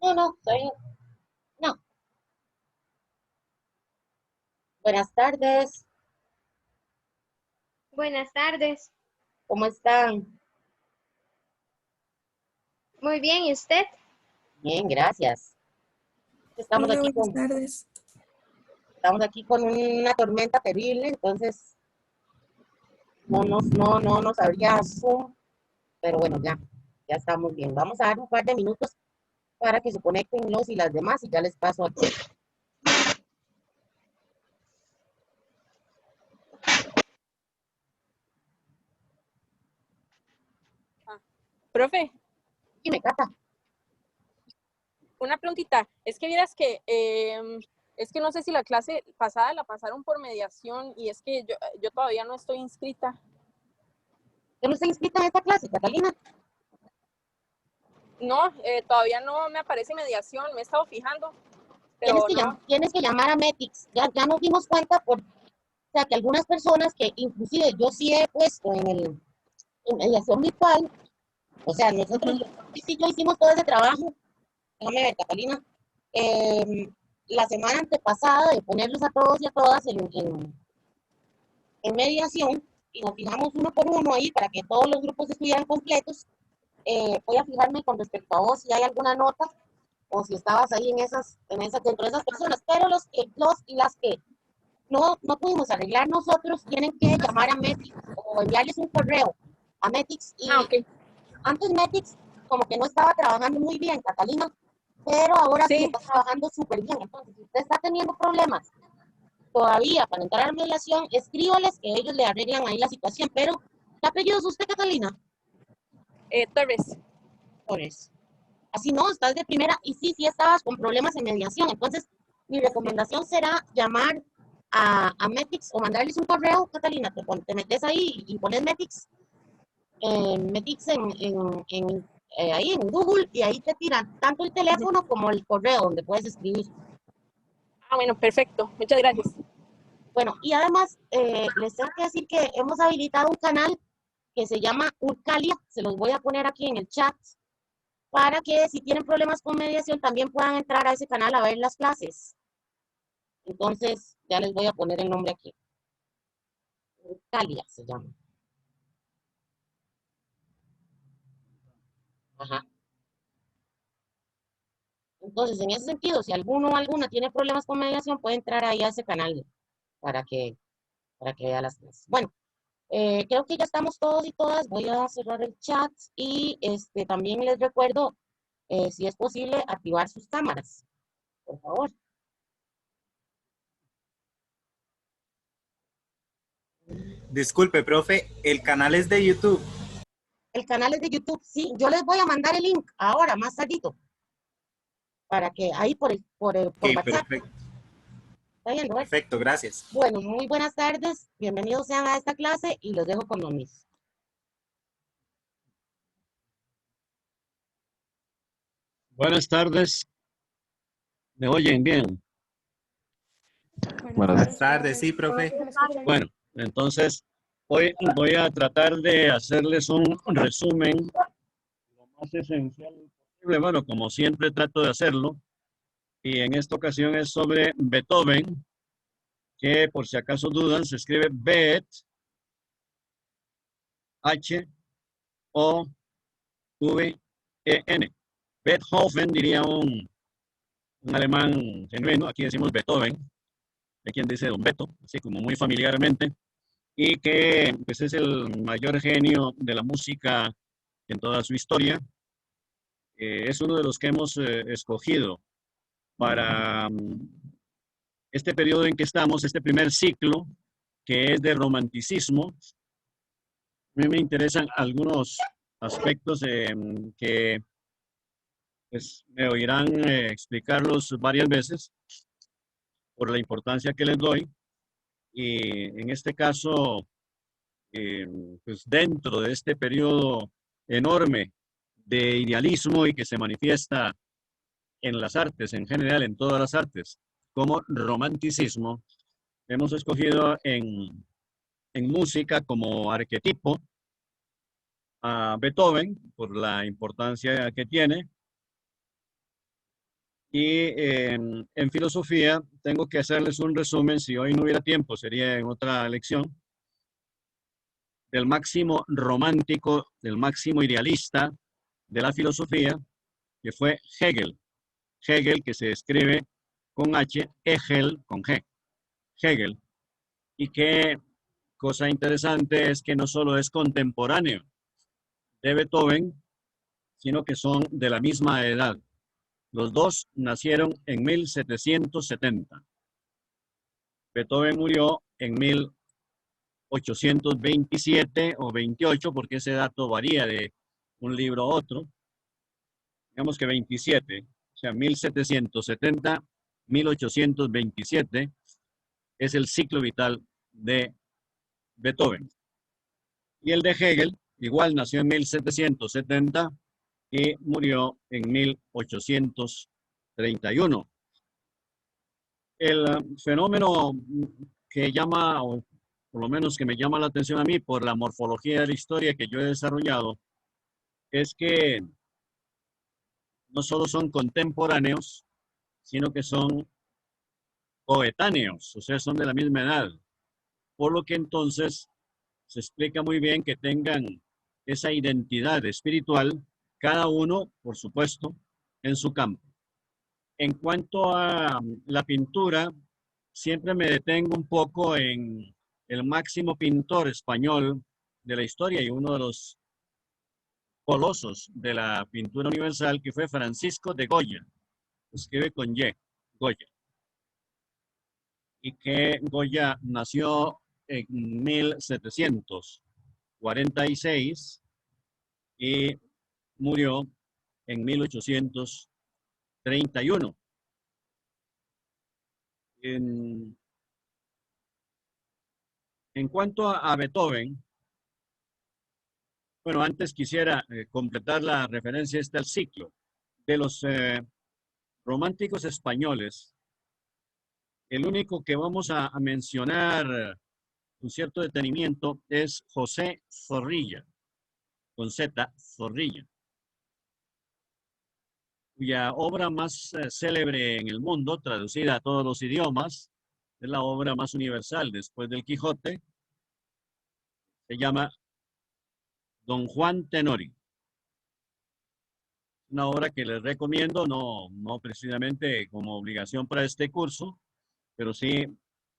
No, no, soy, no. Buenas tardes, Buenas tardes. ¿cómo están? Muy bien, ¿y usted? Bien, gracias. Estamos Hola, aquí buenas con, tardes. estamos aquí con una tormenta terrible, entonces no nos abría Zoom, pero bueno, ya estamos bien. Vamos a dar un par de minutos para que se conecten los y las demás y ya les paso aquí. Profe, Dime, Cata. una preguntita. Es que vieras que es que no sé si la clase pasada la pasaron por mediación y es que yo todavía no estoy inscrita. ¿Usted no está inscrita en esta clase, Catalina? No, todavía no me aparece mediación, me he estado fijando, Tienes pero que, no. tienes que llamar a Metix. Ya nos dimos cuenta o sea, que algunas personas que inclusive yo sí he puesto en mediación virtual. O sea, nosotros, sí, yo hicimos todo ese trabajo, déjame ver, Catalina, la semana antepasada de ponerlos a todos y a todas en mediación y nos fijamos uno por uno ahí para que todos los grupos estuvieran completos. Voy a fijarme con respecto a vos si hay alguna nota o si estabas ahí dentro de esas personas, pero los y las que no pudimos arreglar nosotros tienen que llamar a Metix o enviarles un correo a Metix Ah, y ok. antes Metix como que no estaba trabajando muy bien, Catalina, pero ahora sí Sí. está trabajando súper bien. Entonces, si usted está teniendo problemas todavía para entrar a mediación, escríbales que ellos le arreglan ahí la situación. Pero, ¿qué apellido es usted, Catalina? Torres. Torres. Así no, estás de primera y sí estabas con problemas en mediación. Entonces, mi recomendación será llamar a Metix o mandarles un correo, Catalina, te metes ahí y pones Metix Metix ahí en Google y ahí te tiran tanto el teléfono como el correo donde puedes escribir. Ah, bueno, perfecto. Muchas gracias. Bueno, y además les tengo que decir que hemos habilitado un canal que se llama Urcalia, se los voy a poner aquí en el chat, para que si tienen problemas con mediación también puedan entrar a ese canal a ver las clases. Entonces, ya les voy a poner el nombre aquí. Urcalia se llama. Ajá. Entonces, en ese sentido, si alguno o alguna tiene problemas con mediación, puede entrar ahí a ese canal para que, para que vea las clases. Bueno, creo que ya estamos todos y todas. Voy a cerrar el chat y también les recuerdo, si es posible, activar sus cámaras, por favor. Disculpe, profe, el canal es de YouTube. El canal es de YouTube, sí. Yo les voy a mandar el link ahora, más tardito, para que ahí por Ok, WhatsApp. perfecto. ¿Está bien, Roberto? Perfecto, gracias. Bueno, muy buenas tardes. Bienvenidos sean a esta clase y los dejo con los mis. Buenas tardes. ¿Me oyen bien? Buenas tardes, sí, profe. Bueno, entonces hoy voy a tratar de hacerles un resumen lo más esencial posible. Bueno, como siempre trato de hacerlo. Y en esta ocasión es sobre Beethoven, que por si acaso dudan, se escribe H-O-V-E-N. Beethoven diría un alemán genuino. Aquí decimos Beethoven. Hay quien dice Don Beto, así como muy familiarmente. Y que pues, es el mayor genio de la música en toda su historia. Es uno de los que hemos escogido para este periodo en que estamos, este primer ciclo, que es de romanticismo. A mí me interesan algunos aspectos que pues, me oirán explicarlos varias veces por la importancia que les doy. Y en este caso, pues dentro de este periodo enorme de idealismo y que se manifiesta en las artes en general, en todas las artes, como romanticismo, hemos escogido en música como arquetipo a Beethoven por la importancia que tiene, Y en filosofía tengo que hacerles un resumen, si hoy no hubiera tiempo, sería en otra lección, del máximo romántico, del máximo idealista de la filosofía, que fue Hegel. Hegel, que se escribe con H, Hegel con G. Hegel. Y qué cosa interesante es que no solo es contemporáneo de Beethoven, sino que son de la misma edad. Los dos nacieron en 1770. Beethoven murió en 1827 o 28, porque ese dato varía de un libro a otro. Digamos que 27, o sea, 1770, 1827 es el ciclo vital de Beethoven. Y el de Hegel, igual nació en 1770 y murió en 1831. El fenómeno que llama, o por lo menos que me llama la atención a mí por la morfología de la historia que yo he desarrollado, es que no solo son contemporáneos, sino que son coetáneos, o sea, son de la misma edad. Por lo que entonces se explica muy bien que tengan esa identidad espiritual, cada uno, por supuesto, en su campo. En cuanto a la pintura, siempre me detengo un poco en el máximo pintor español de la historia y uno de los colosos de la pintura universal, que fue Francisco de Goya. Escribe con Y, Goya. Y que Goya nació en 1746 y murió en 1831. En cuanto a Beethoven, bueno, antes quisiera completar la referencia al ciclo de los románticos españoles. El único que vamos a mencionar con cierto detenimiento es José Zorrilla, con Z, Zorrilla, cuya obra más célebre en el mundo, traducida a todos los idiomas, es la obra más universal después del Quijote, se llama Don Juan Tenorio. Una obra que les recomiendo, no precisamente como obligación para este curso, pero sí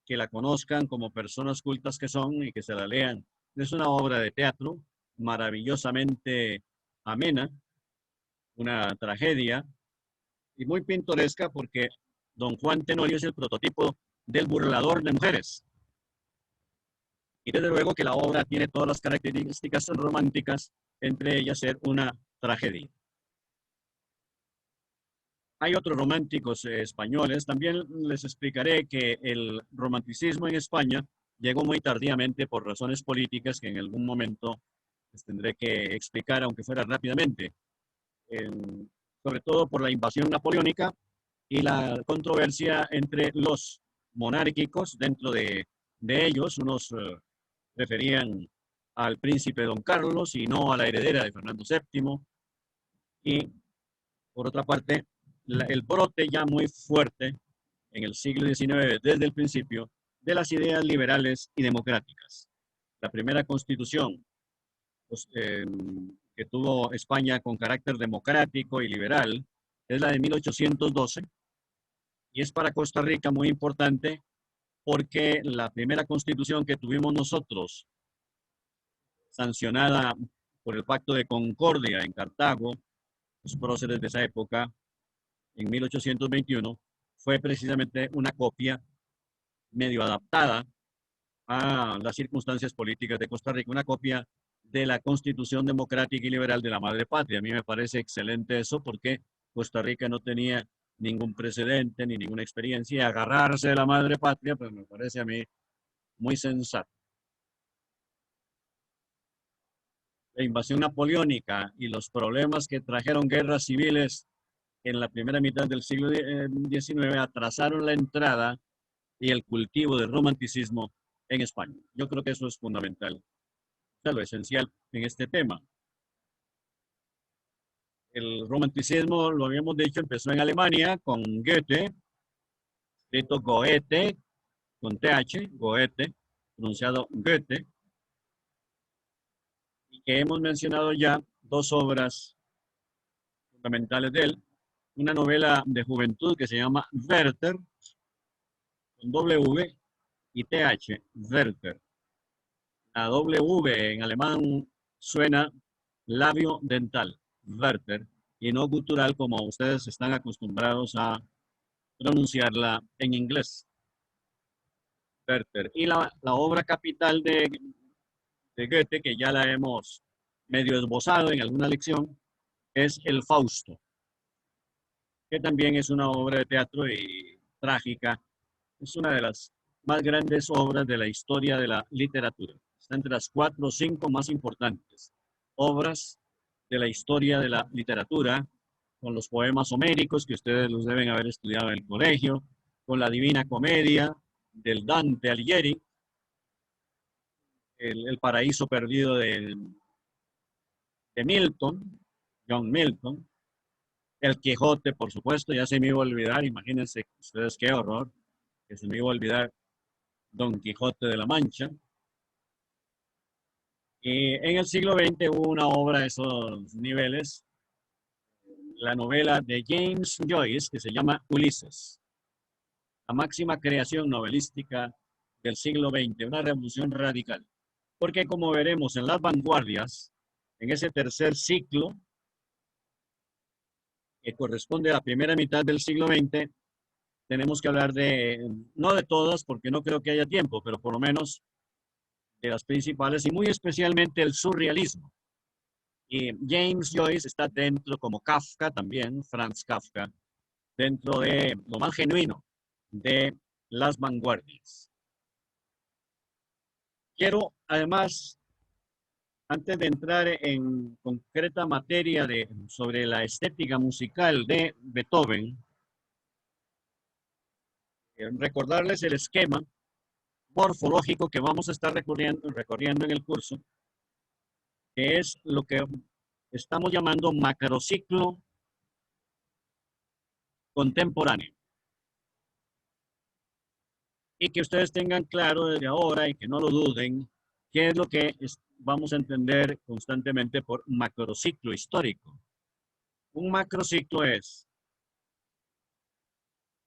que la conozcan como personas cultas que son y que se la lean. Es una obra de teatro maravillosamente amena, una tragedia y muy pintoresca porque Don Juan Tenorio es el prototipo del burlador de mujeres. Y desde luego que la obra tiene todas las características románticas, entre ellas ser una tragedia. Hay otros románticos españoles. También les explicaré que el romanticismo en España llegó muy tardíamente por razones políticas que en algún momento les tendré que explicar, aunque fuera rápidamente. Sobre todo por la invasión napoleónica y la controversia entre los monárquicos. Dentro de ellos, unos referían al príncipe Don Carlos y no a la heredera de Fernando VII. Y por otra parte, el brote ya muy fuerte en el siglo XIX, desde el principio, de las ideas liberales y democráticas. La primera constitución pues, que tuvo España con carácter democrático y liberal es la de 1812 y es para Costa Rica muy importante porque la primera constitución que tuvimos nosotros, sancionada por el Pacto de Concordia en Cartago, los próceres de esa época, en 1821, fue precisamente una copia medio adaptada a las circunstancias políticas de Costa Rica, una copia de la Constitución Democrática y Liberal de la Madre Patria. A mí me parece excelente eso porque Costa Rica no tenía ningún precedente ni ninguna experiencia y agarrarse de la Madre Patria, pues me parece a mí muy sensato. La invasión napoleónica y los problemas que trajeron guerras civiles en la primera mitad del siglo XIX atrasaron la entrada y el cultivo del romanticismo en España. Yo creo que eso es fundamental, o sea, lo esencial en este tema. el romanticismo, lo habíamos dicho, empezó en Alemania con Goethe, escrito Goethe, con TH, Goethe, pronunciado Goethe, y que hemos mencionado ya dos obras fundamentales de él. Una novela de juventud que se llama Werther, con W y TH, Werther. La W en alemán suena labio dental, Werther, y no gutural como ustedes están acostumbrados a pronunciarla en inglés. Werther. Y la obra capital de Goethe, que ya la hemos medio esbozado en alguna lección, es El Fausto, que también es una obra de teatro y trágica. Es una de las más grandes obras de la historia de la literatura. Está entre las 4 o 5 más importantes obras de la historia de la literatura, con los poemas homéricos que ustedes los deben haber estudiado en el colegio, con la Divina Comedia del Dante Alighieri, el Paraíso Perdido de Milton, John Milton, el Quijote, por supuesto, ya se me iba a olvidar, imagínense ustedes qué horror, que se me iba a olvidar Don Quijote de la Mancha. Y en el siglo XX hubo una obra de esos niveles, la novela de James Joyce, que se llama Ulises, la máxima creación novelística del siglo XX, una revolución radical. Porque como veremos en las vanguardias, en ese tercer ciclo, que corresponde a la primera mitad del siglo XX, tenemos que hablar de, no de todas, porque no creo que haya tiempo, pero por lo menos de las principales, y muy especialmente el surrealismo. Y James Joyce está dentro, como Kafka también, Franz Kafka, dentro de lo más genuino de las vanguardias. Quiero, además, antes de entrar en concreta materia sobre la estética musical de Beethoven, recordarles el esquema morfológico que vamos a estar recorriendo en el curso, que es lo que estamos llamando macrociclo contemporáneo. Y que ustedes tengan claro desde ahora y que no lo duden, qué es lo que vamos a entender constantemente por macrociclo histórico. Un macrociclo es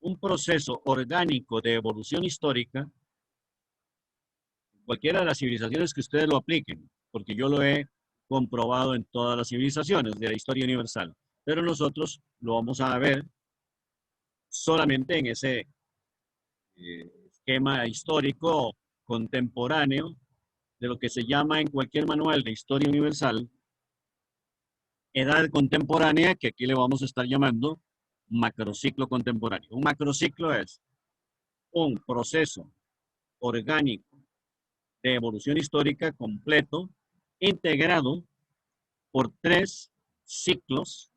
un proceso orgánico de evolución histórica, cualquiera de las civilizaciones que ustedes lo apliquen, porque yo lo he comprobado en todas las civilizaciones de la historia universal, pero nosotros lo vamos a ver solamente en ese esquema histórico contemporáneo de lo que se llama en cualquier manual de historia universal edad contemporánea, que aquí le vamos a estar llamando macrociclo contemporáneo. Un macrociclo es un proceso orgánico de evolución histórica completo, integrado por 3 ciclos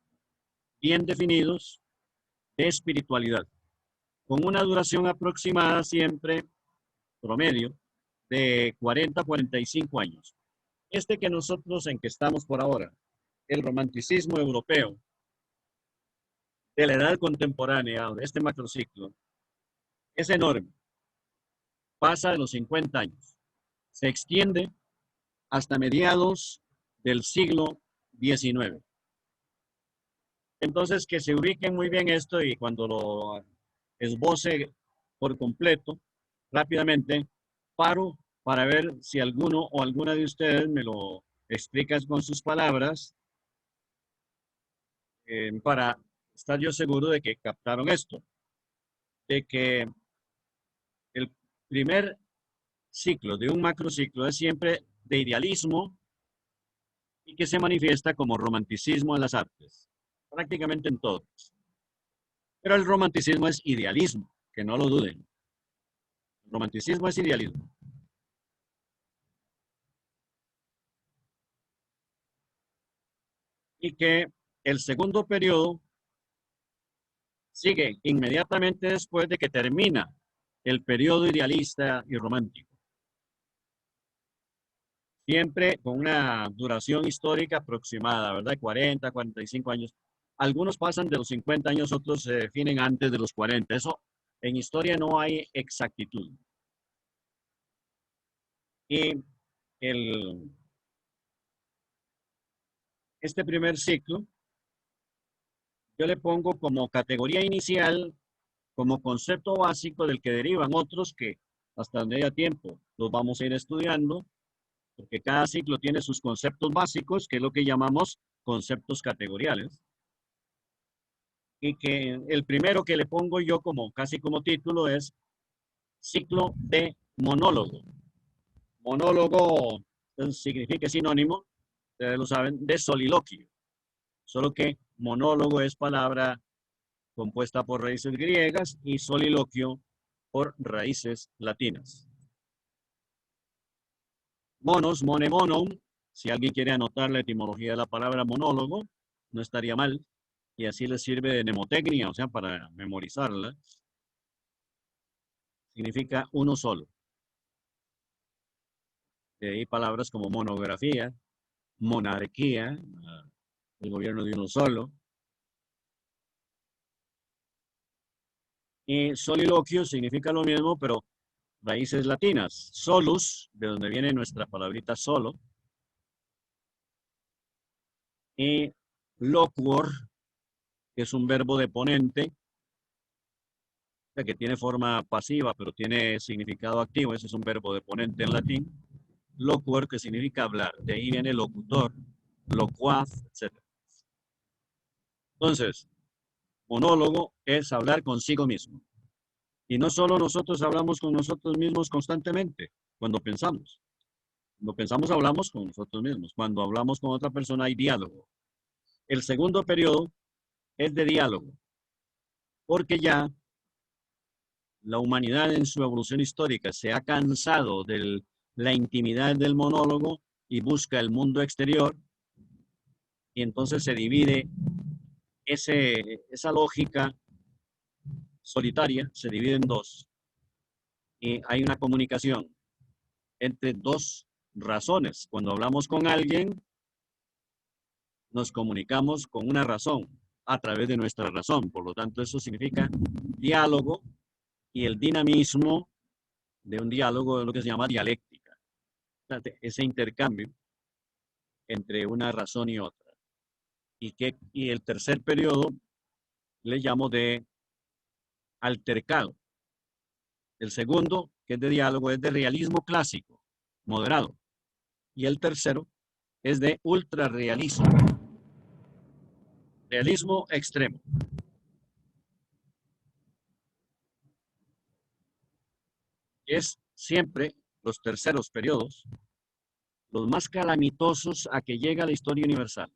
bien definidos de espiritualidad, con una duración aproximada siempre, promedio, de 40 a 45 años. Este que nosotros en que estamos por ahora, el romanticismo europeo, de la edad contemporánea, de este macrociclo, es enorme. Pasa de los 50 años. Se extiende hasta mediados del siglo XIX. Entonces, que se ubiquen muy bien esto y cuando lo esboce por completo, rápidamente, paro para ver si alguno o alguna de ustedes me lo explica con sus palabras para estar yo seguro de que captaron esto. De que el primer ciclo de un macrociclo es siempre de idealismo y que se manifiesta como romanticismo en las artes, prácticamente en todos. Pero el romanticismo es idealismo, que no lo duden. El romanticismo es idealismo. Y que el segundo periodo sigue inmediatamente después de que termina el periodo idealista y romántico. Siempre con una duración histórica aproximada, ¿verdad? 40, 45 años, Algunos pasan de los 50 años, otros se definen antes de los 40. Eso en historia no hay exactitud. Y este primer ciclo, yo le pongo como categoría inicial, como concepto básico del que derivan otros que hasta donde haya tiempo los vamos a ir estudiando, porque cada ciclo tiene sus conceptos básicos, que es lo que llamamos conceptos categoriales. Y que el primero que le pongo yo como casi como título es ciclo de monólogo. Monólogo significa sinónimo, ustedes lo saben, de soliloquio. Solo que monólogo es palabra compuesta por raíces griegas y soliloquio por raíces latinas. Monos, mone, monum. Si alguien quiere anotar la etimología de la palabra monólogo, no estaría mal. Y así les sirve de mnemotecnia, o sea, para memorizarla. Significa uno solo. De ahí palabras como monografía, monarquía, el gobierno de uno solo. Y soliloquio significa lo mismo, pero raíces latinas. Solus, de donde viene nuestra palabrita solo. Y loquor, que es un verbo de ponente, que tiene forma pasiva, pero tiene significado activo. Ese es un verbo de ponente en latín. Loquor, que significa hablar. De ahí viene locutor, locuaz, etc. Entonces, monólogo es hablar consigo mismo. Y no solo nosotros hablamos con nosotros mismos constantemente, cuando pensamos. Cuando pensamos, hablamos con nosotros mismos. Cuando hablamos con otra persona, hay diálogo. El segundo periodo es de diálogo, porque ya la humanidad en su evolución histórica se ha cansado de la intimidad del monólogo y busca el mundo exterior, y entonces se divide esa lógica solitaria, se divide en dos, y hay una comunicación entre dos razones. Cuando hablamos con alguien, nos comunicamos con una razón, a través de nuestra razón. Por lo tanto, eso significa diálogo, y el dinamismo de un diálogo es lo que se llama dialéctica. Ese intercambio entre una razón y otra. Y el tercer periodo le llamo de altercado. El segundo, que es de diálogo, es de realismo clásico, moderado. Y el tercero es de ultrarrealismo, realismo extremo. Es siempre los terceros periodos los más calamitosos a que llega la historia universal.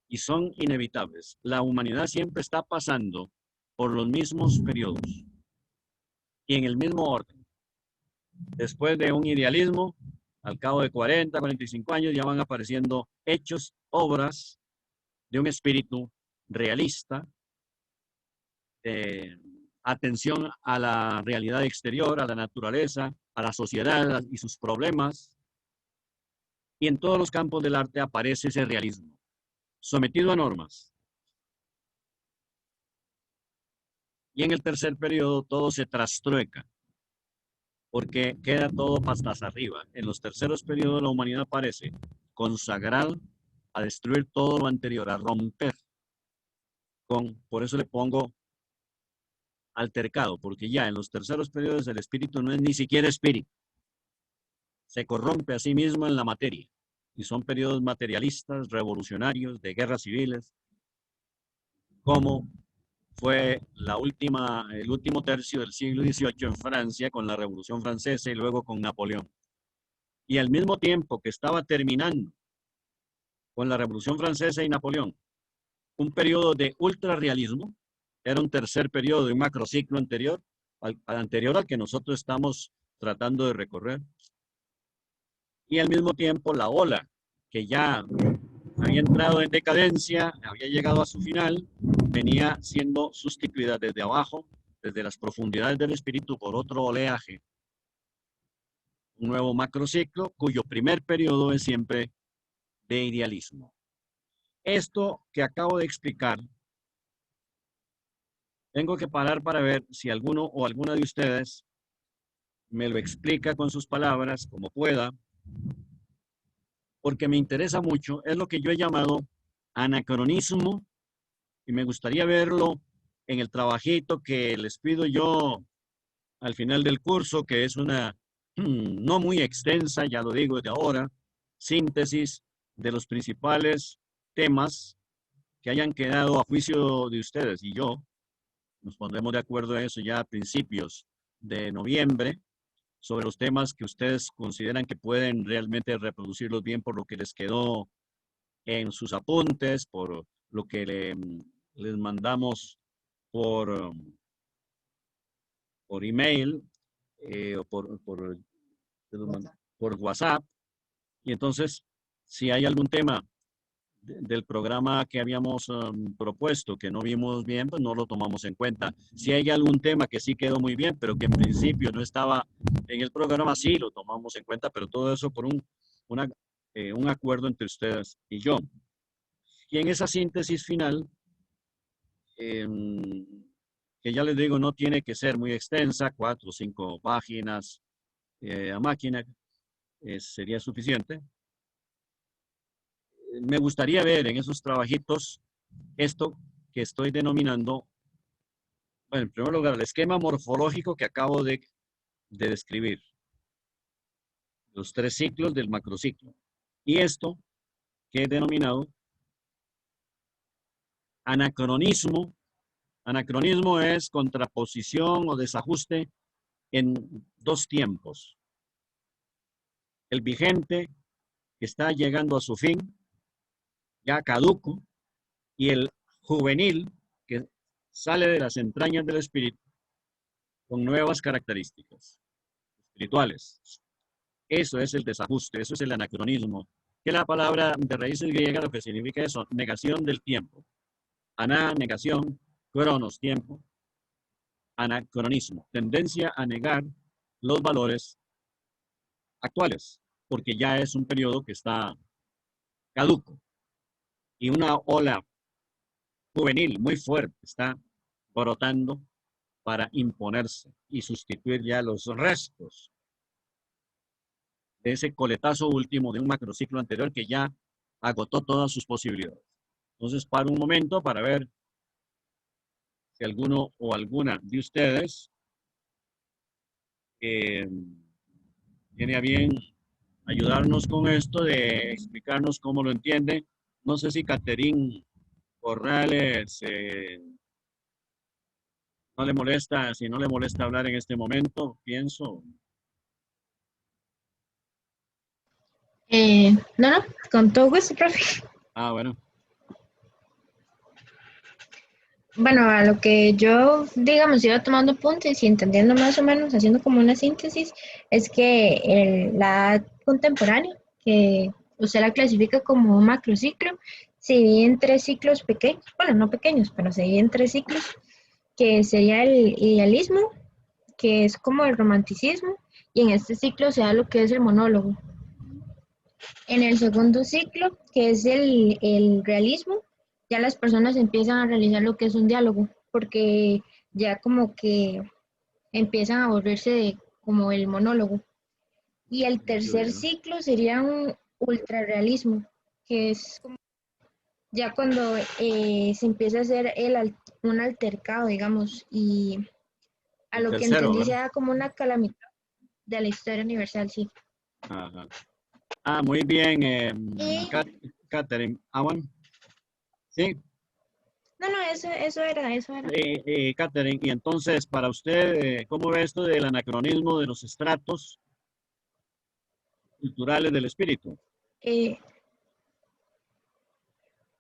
Y son inevitables. La humanidad siempre está pasando por los mismos periodos y en el mismo orden. Después de un idealismo, al cabo de 40, 45 años, ya van apareciendo hechos, obras de un espíritu realista, atención a la realidad exterior, a la naturaleza, a la sociedad y sus problemas. Y en todos los campos del arte aparece ese realismo, sometido a normas. Y en el tercer periodo todo se trastrueca, porque queda todo patas arriba. En los terceros periodos la humanidad parece consagrar a destruir todo lo anterior, a romper. Por eso le pongo altercado, porque ya en los terceros periodos el espíritu no es ni siquiera espíritu. Se corrompe a sí mismo en la materia. Y son periodos materialistas, revolucionarios, de guerras civiles, como fue el último tercio del siglo XVIII en Francia con la Revolución Francesa y luego con Napoleón. Y al mismo tiempo que estaba terminando con la Revolución Francesa y Napoleón, un periodo de ultrarrealismo, era un tercer periodo de un macrociclo anterior al que nosotros estamos tratando de recorrer. Y al mismo tiempo la ola, que ya había entrado en decadencia, había llegado a su final, venía siendo sustituida desde abajo, desde las profundidades del espíritu, por otro oleaje. Un nuevo macrociclo cuyo primer periodo es siempre de idealismo. Esto que acabo de explicar, tengo que parar para ver si alguno o alguna de ustedes me lo explica con sus palabras, como pueda, porque me interesa mucho. Es lo que yo he llamado anacronismo y me gustaría verlo en el trabajito que les pido yo al final del curso, que es una no muy extensa, ya lo digo desde ahora, síntesis de los principales temas que hayan quedado a juicio de ustedes y yo. Nos pondremos de acuerdo en eso ya a principios de noviembre, sobre los temas que ustedes consideran que pueden realmente reproducirlos bien por lo que les quedó en sus apuntes, por lo que les mandamos por, por email o por WhatsApp. Y entonces, si hay algún tema del programa que habíamos propuesto que no vimos bien, pues no lo tomamos en cuenta. Si hay algún tema que sí quedó muy bien, pero que en principio no estaba en el programa, sí lo tomamos en cuenta, pero todo eso por un acuerdo entre ustedes y yo. Y en esa síntesis final, que ya les digo, no tiene que ser muy extensa, 4 o 5 páginas a máquina, sería suficiente. Me gustaría ver en esos trabajitos esto que estoy denominando, bueno, en primer lugar, el esquema morfológico que acabo de describir, los 3 ciclos del macrociclo, y esto que he denominado anacronismo. Anacronismo es contraposición o desajuste en 2 tiempos. El vigente, que está llegando a su fin, ya caduco, y el juvenil, que sale de las entrañas del espíritu con nuevas características espirituales. Eso es el desajuste, eso es el anacronismo, que la palabra de raíces griegas lo que significa eso, negación del tiempo. Aná, negación, cronos, tiempo, anacronismo, tendencia a negar los valores actuales, porque ya es un periodo que está caduco. Y una ola juvenil muy fuerte está brotando para imponerse y sustituir ya los restos de ese coletazo último de un macrociclo anterior que ya agotó todas sus posibilidades. Entonces, paro un momento para ver si alguno o alguna de ustedes tiene a bien ayudarnos con esto, de explicarnos cómo lo entiende. No sé si Caterín Corrales no le molesta, si no le molesta hablar en este momento, pienso. No, no, con todo gusto, profe. Ah, bueno. Bueno, a lo que yo, digamos, iba tomando apuntes y entendiendo más o menos, haciendo como una síntesis, es que la edad contemporánea, que usted la clasifica como un macrociclo, se divide en 3 ciclos pequeños, bueno, no pequeños, pero se divide en 3 ciclos, que sería el idealismo, que es como el romanticismo, y en este ciclo se da lo que es el monólogo. En el segundo ciclo, que es el realismo, ya las personas empiezan a realizar lo que es un diálogo, porque ya como que empiezan a volverse de como el monólogo. Y el tercer ciclo sería un ultrarrealismo, que es como ya cuando se empieza a hacer un altercado, digamos, y a El lo que tercero, entendí se ¿verdad? da como una calamidad de la historia universal, sí. Ajá. Ah, muy bien, Y Catherine. Ah, bueno. Sí, no, no, eso era, eso era. Catherine, y entonces, para usted, ¿cómo ve esto del anacronismo de los estratos culturales del espíritu? Eh,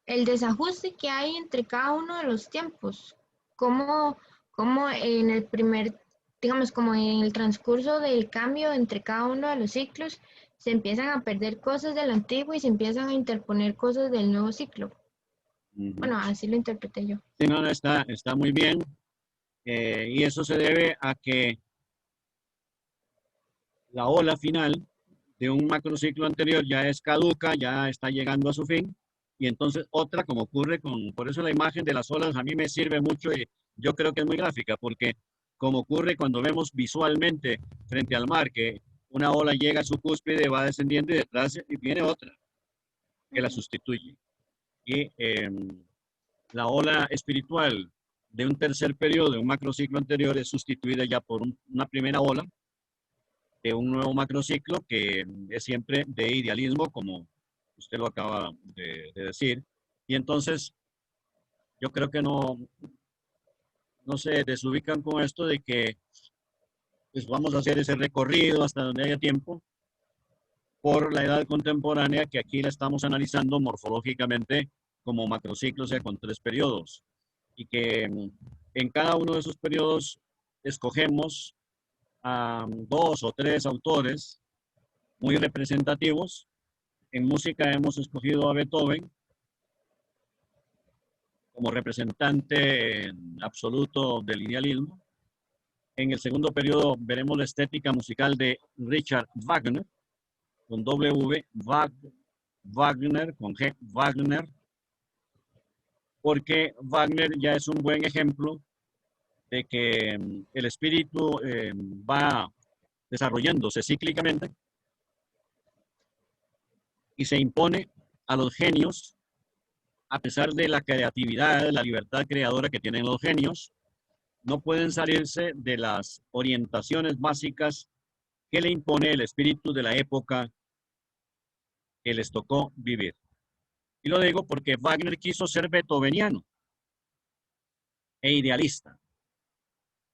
el desajuste que hay entre cada uno de los tiempos, cómo en el primer, digamos, como en el transcurso del cambio entre cada uno de los ciclos, se empiezan a perder cosas del antiguo y se empiezan a interponer cosas del nuevo ciclo. Bueno, así lo interpreté yo. Sí, no, no, está muy bien. Y eso se debe a que la ola final de un macrociclo anterior ya es caduca, ya está llegando a su fin, y entonces otra, como ocurre con, por eso la imagen de las olas a mí me sirve mucho y yo creo que es muy gráfica, porque como ocurre cuando vemos visualmente frente al mar, que una ola llega a su cúspide, va descendiendo y detrás y viene otra que la sustituye. Y la ola espiritual de un tercer periodo, de un macrociclo anterior, es sustituida ya por una primera ola de un nuevo macrociclo que es siempre de idealismo, como usted lo acaba de decir. Y entonces, yo creo que no se desubican con esto de que pues vamos a hacer ese recorrido hasta donde haya tiempo por la edad contemporánea, que aquí la estamos analizando morfológicamente como macrociclo, o sea, con 3 periodos. Y que en cada uno de esos periodos escogemos a 2 o 3 autores muy representativos. En música hemos escogido a Beethoven como representante absoluto del idealismo. En el segundo periodo veremos la estética musical de Richard Wagner, con W, Wagner, con G, Wagner, porque Wagner ya es un buen ejemplo de que el espíritu va desarrollándose cíclicamente y se impone a los genios, a pesar de la creatividad, la libertad creadora que tienen los genios, no pueden salirse de las orientaciones básicas que le impone el espíritu de la época que les tocó vivir. Y lo digo porque Wagner quiso ser beethoveniano e idealista.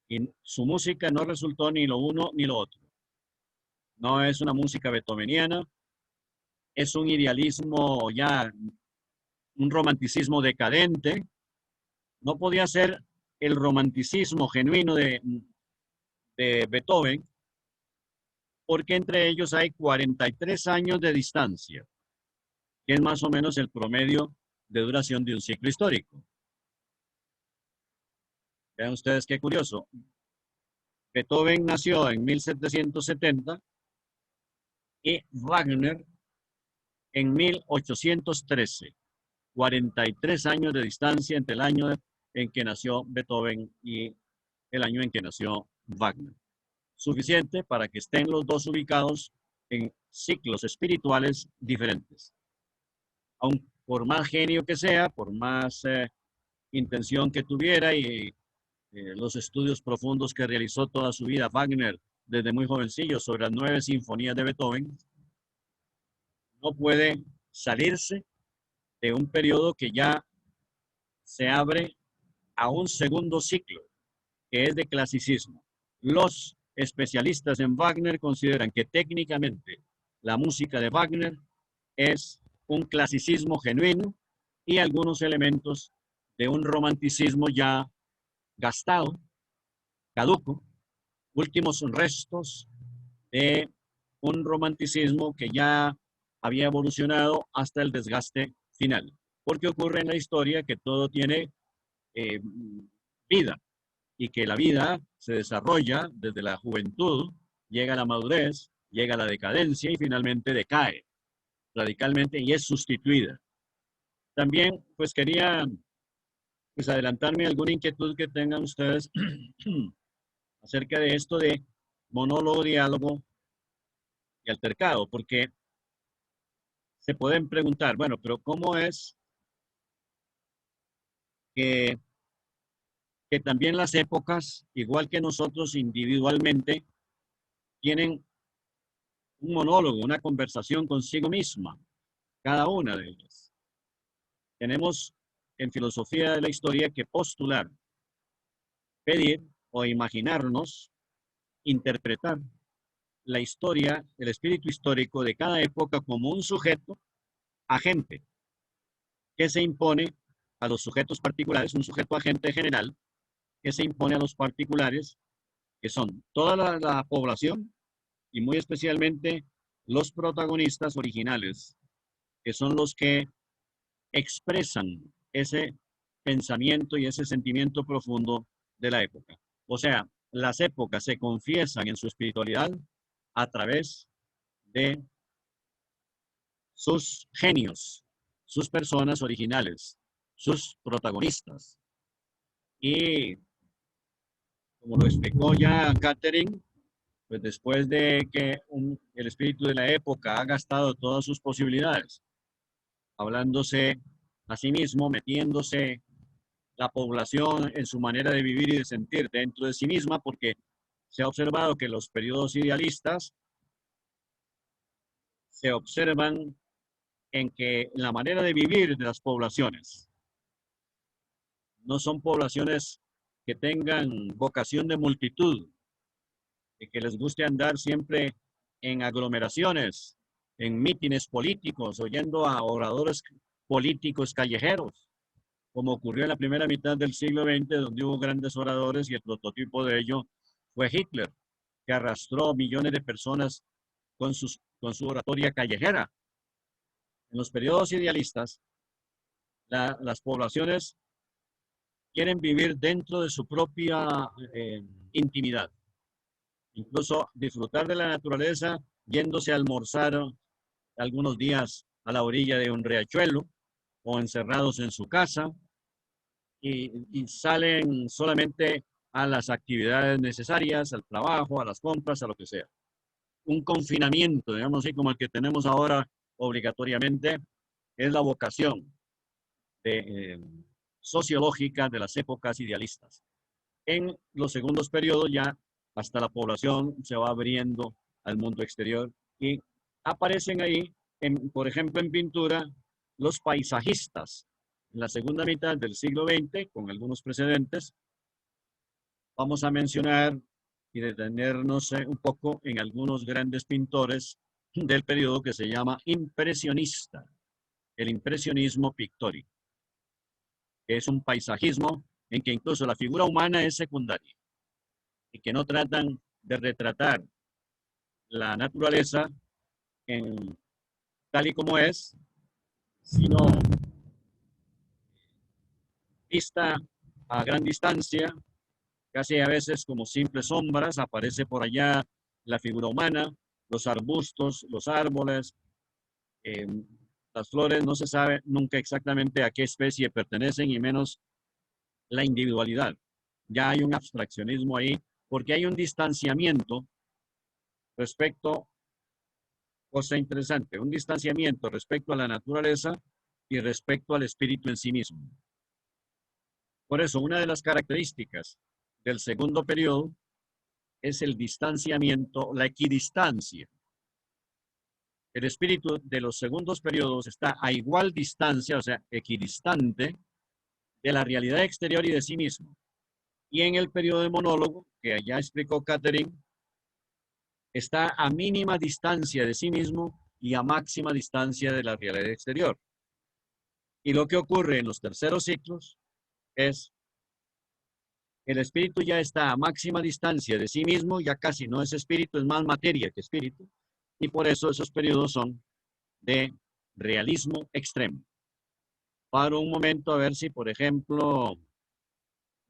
Y su música no resultó ni lo uno ni lo otro. No es una música beethoveniana, es un idealismo ya, un romanticismo decadente. No podía ser el romanticismo genuino de Beethoven, porque entre ellos hay 43 años de distancia, que es más o menos el promedio de duración de un ciclo histórico. Vean ustedes qué curioso. Beethoven nació en 1770 y Wagner en 1813. 43 años de distancia entre el año en que nació Beethoven y el año en que nació Wagner. Suficiente para que estén los dos ubicados en ciclos espirituales diferentes. Aun por más genio que sea, por más intención que tuviera y los estudios profundos que realizó toda su vida Wagner desde muy jovencillo sobre las 9 sinfonías de Beethoven, no puede salirse de un periodo que ya se abre a un segundo ciclo, que es de clasicismo. Los especialistas en Wagner consideran que técnicamente la música de Wagner es un clasicismo genuino y algunos elementos de un romanticismo ya gastado, caduco, últimos restos de un romanticismo que ya había evolucionado hasta el desgaste final. Porque ocurre en la historia que todo tiene vida y que la vida se desarrolla desde la juventud, llega a la madurez, llega a la decadencia y finalmente decae radicalmente y es sustituida. También pues quería pues adelantarme alguna inquietud que tengan ustedes acerca de esto de monólogo, diálogo y altercado, porque se pueden preguntar, bueno, pero ¿cómo es que también las épocas, igual que nosotros individualmente, tienen un monólogo, una conversación consigo misma, cada una de ellas? Tenemos en filosofía de la historia que postular, pedir o imaginarnos, interpretar la historia, el espíritu histórico de cada época como un sujeto agente que se impone a los sujetos particulares, un sujeto agente general que se impone a los particulares, que son toda la población y muy especialmente los protagonistas originales, que son los que expresan ese pensamiento y ese sentimiento profundo de la época. O sea, las épocas se confiesan en su espiritualidad a través de sus genios, sus personas originales, sus protagonistas. Y como lo explicó ya Catherine, pues después de que el espíritu de la época ha gastado todas sus posibilidades, hablándose a sí mismo, metiéndose la población en su manera de vivir y de sentir dentro de sí misma, porque se ha observado que los periodos idealistas se observan en que la manera de vivir de las poblaciones no son poblaciones que tengan vocación de multitud, y que les guste andar siempre en aglomeraciones, en mítines políticos, oyendo a oradores políticos callejeros, como ocurrió en la primera mitad del siglo XX, donde hubo grandes oradores y el prototipo de ello fue Hitler, que arrastró millones de personas con su oratoria callejera. En los periodos idealistas, las poblaciones quieren vivir dentro de su propia intimidad, incluso disfrutar de la naturaleza, yéndose a almorzar algunos días a la orilla de un riachuelo o encerrados en su casa, y salen solamente a las actividades necesarias, al trabajo, a las compras, a lo que sea. Un confinamiento, digamos así, como el que tenemos ahora obligatoriamente, es la vocación sociológica de las épocas idealistas. En los segundos periodos ya hasta la población se va abriendo al mundo exterior y aparecen ahí, por ejemplo, en pintura, los paisajistas. En la segunda mitad del siglo XX, con algunos precedentes, vamos a mencionar y detenernos un poco en algunos grandes pintores del periodo que se llama impresionista, el impresionismo pictórico. Es un paisajismo en que incluso la figura humana es secundaria y que no tratan de retratar la naturaleza tal y como es, sino vista a gran distancia, casi a veces como simples sombras, aparece por allá la figura humana, los arbustos, los árboles, eh, las flores, no se sabe nunca exactamente a qué especie pertenecen y menos la individualidad. Ya hay un abstraccionismo ahí porque hay un distanciamiento respecto, cosa interesante, un distanciamiento respecto a la naturaleza y respecto al espíritu en sí mismo. Por eso, una de las características del segundo periodo es el distanciamiento, la equidistancia. El espíritu de los segundos periodos está a igual distancia, o sea, equidistante, de la realidad exterior y de sí mismo. Y en el periodo de monólogo, que ya explicó Catherine, está a mínima distancia de sí mismo y a máxima distancia de la realidad exterior. Y lo que ocurre en los terceros ciclos es el espíritu ya está a máxima distancia de sí mismo, ya casi no es espíritu, es más materia que espíritu, y por eso esos periodos son de realismo extremo. Paro un momento a ver si, por ejemplo,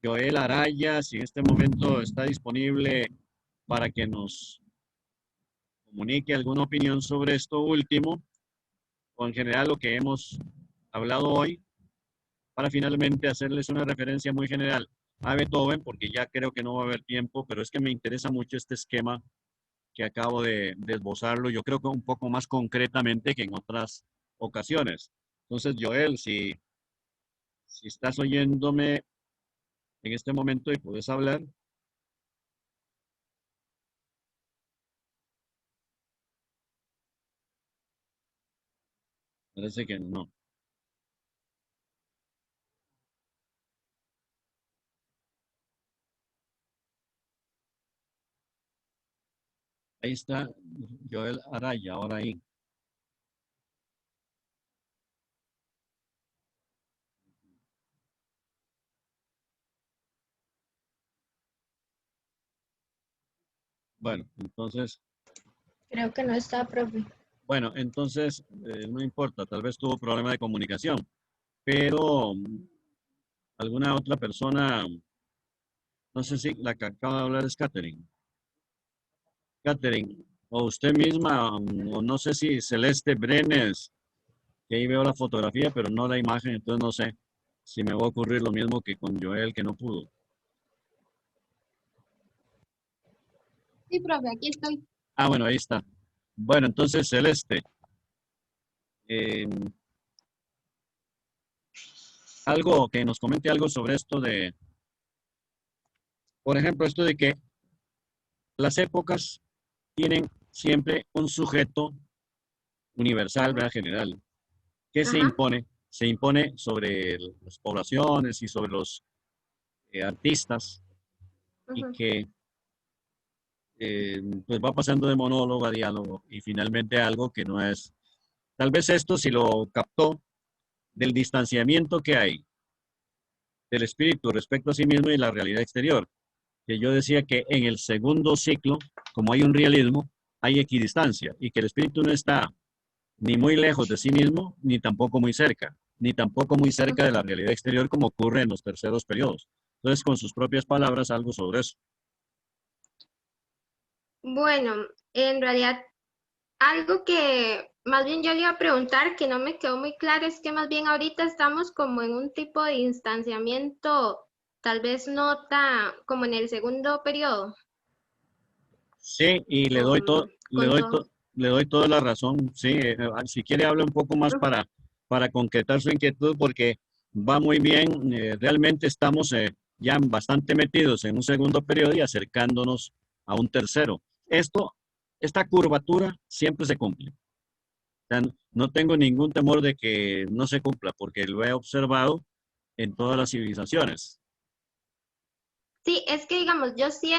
Joel Araya, si en este momento está disponible para que nos comunique alguna opinión sobre esto último, o en general lo que hemos hablado hoy, para finalmente hacerles una referencia muy general a Beethoven, porque ya creo que no va a haber tiempo, pero es que me interesa mucho este esquema que acabo de esbozarlo, yo creo que un poco más concretamente que en otras ocasiones. Entonces, Joel, si estás oyéndome en este momento y puedes hablar. Parece que no. Ahí está Joel Araya, ahora ahí. Bueno, entonces, Creo que no está, profe. bueno, entonces no importa, tal vez tuvo problema de comunicación, pero alguna otra persona, no sé si la que acaba de hablar es Catherine. Catherine, o usted misma, o no sé si Celeste Brenes, que ahí veo la fotografía, pero no la imagen, entonces no sé si me va a ocurrir lo mismo que con Joel, que no pudo. Sí, profe, aquí estoy. Ah, bueno, ahí está. Bueno, entonces Celeste, eh, algo que nos comente algo sobre esto de, por ejemplo, esto de que las épocas tienen siempre un sujeto universal, ¿verdad? General, que Ajá. se impone sobre las poblaciones y sobre los artistas y Ujú. que pues va pasando de monólogo a diálogo y finalmente algo que no es. Tal vez esto si lo captó del distanciamiento que hay del espíritu respecto a sí mismo y la realidad exterior, que yo decía que en el segundo ciclo, como hay un realismo, hay equidistancia y que el espíritu no está ni muy lejos de sí mismo, ni tampoco muy cerca, ni tampoco muy cerca de la realidad exterior como ocurre en los terceros periodos. Entonces, con sus propias palabras, algo sobre eso. Bueno, en realidad algo que más bien yo le iba a preguntar que no me quedó muy claro es que más bien ahorita estamos como en un tipo de distanciamiento, tal vez no tan como en el segundo periodo, Sí, y con todo. le doy toda la razón. Sí, si quiere hable un poco más para concretar su inquietud, porque va muy bien. Realmente estamos ya bastante metidos en un segundo periodo y acercándonos a un tercero. Esta curvatura siempre se cumple. O sea, no tengo ningún temor de que no se cumpla, porque lo he observado en todas las civilizaciones. Sí, es que digamos, yo sí,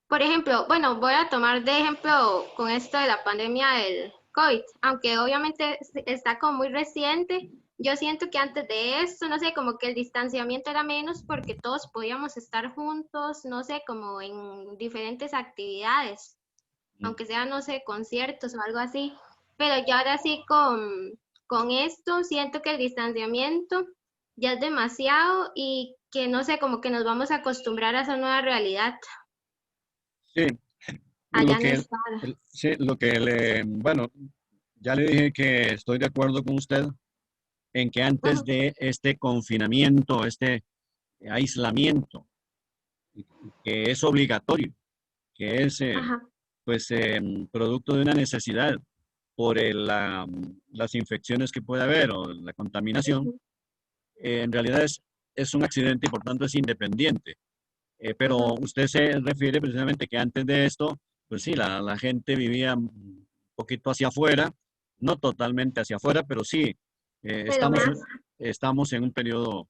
por ejemplo, bueno, voy a tomar de ejemplo con esto de la pandemia del COVID, aunque obviamente está como muy reciente, yo siento que antes de esto, no sé, como que el distanciamiento era menos porque todos podíamos estar juntos, no sé, como en diferentes actividades, aunque sean, no sé, conciertos o algo así, pero ya ahora sí con esto siento que el distanciamiento ya es demasiado y que, no sé, como que nos vamos a acostumbrar a esa nueva realidad. Sí, lo Allá no que, está. sí, lo que bueno, ya le dije que estoy de acuerdo con usted en que antes Ujú. de este confinamiento, este aislamiento, que es obligatorio, que es Ajá. pues producto de una necesidad por las infecciones que puede haber o la contaminación, Ujú, en realidad es un accidente y por tanto es independiente. Pero ujú. usted se refiere precisamente que antes de esto, pues sí, la gente vivía un poquito hacia afuera, no totalmente hacia afuera, pero sí, eh, Pero estamos, más. estamos en un periodo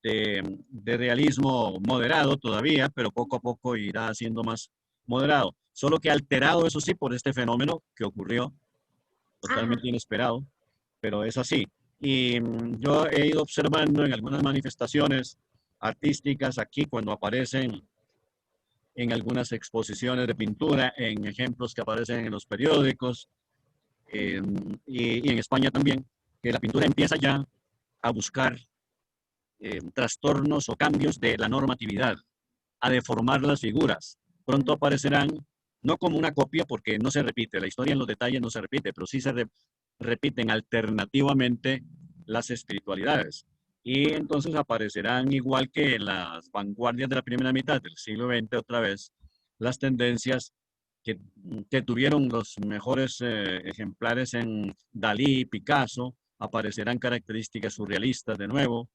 de realismo moderado todavía, pero poco a poco irá siendo más moderado. Solo que alterado, eso sí, por este fenómeno que ocurrió Ajá. totalmente inesperado, pero es así. Y yo he ido observando en algunas manifestaciones artísticas aquí cuando aparecen en algunas exposiciones de pintura, en ejemplos que aparecen en los periódicos eh, y en España también, que la pintura empieza ya a buscar trastornos o cambios de la normatividad, a deformar las figuras. Pronto aparecerán, no como una copia, porque no se repite, la historia en los detalles no se repite, pero sí se repiten alternativamente las espiritualidades. Y entonces aparecerán, igual que en las vanguardias de la primera mitad del siglo XX, otra vez, las tendencias que, que tuvieron los mejores ejemplares en Dalí y Picasso, aparecerán características surrealistas de nuevo,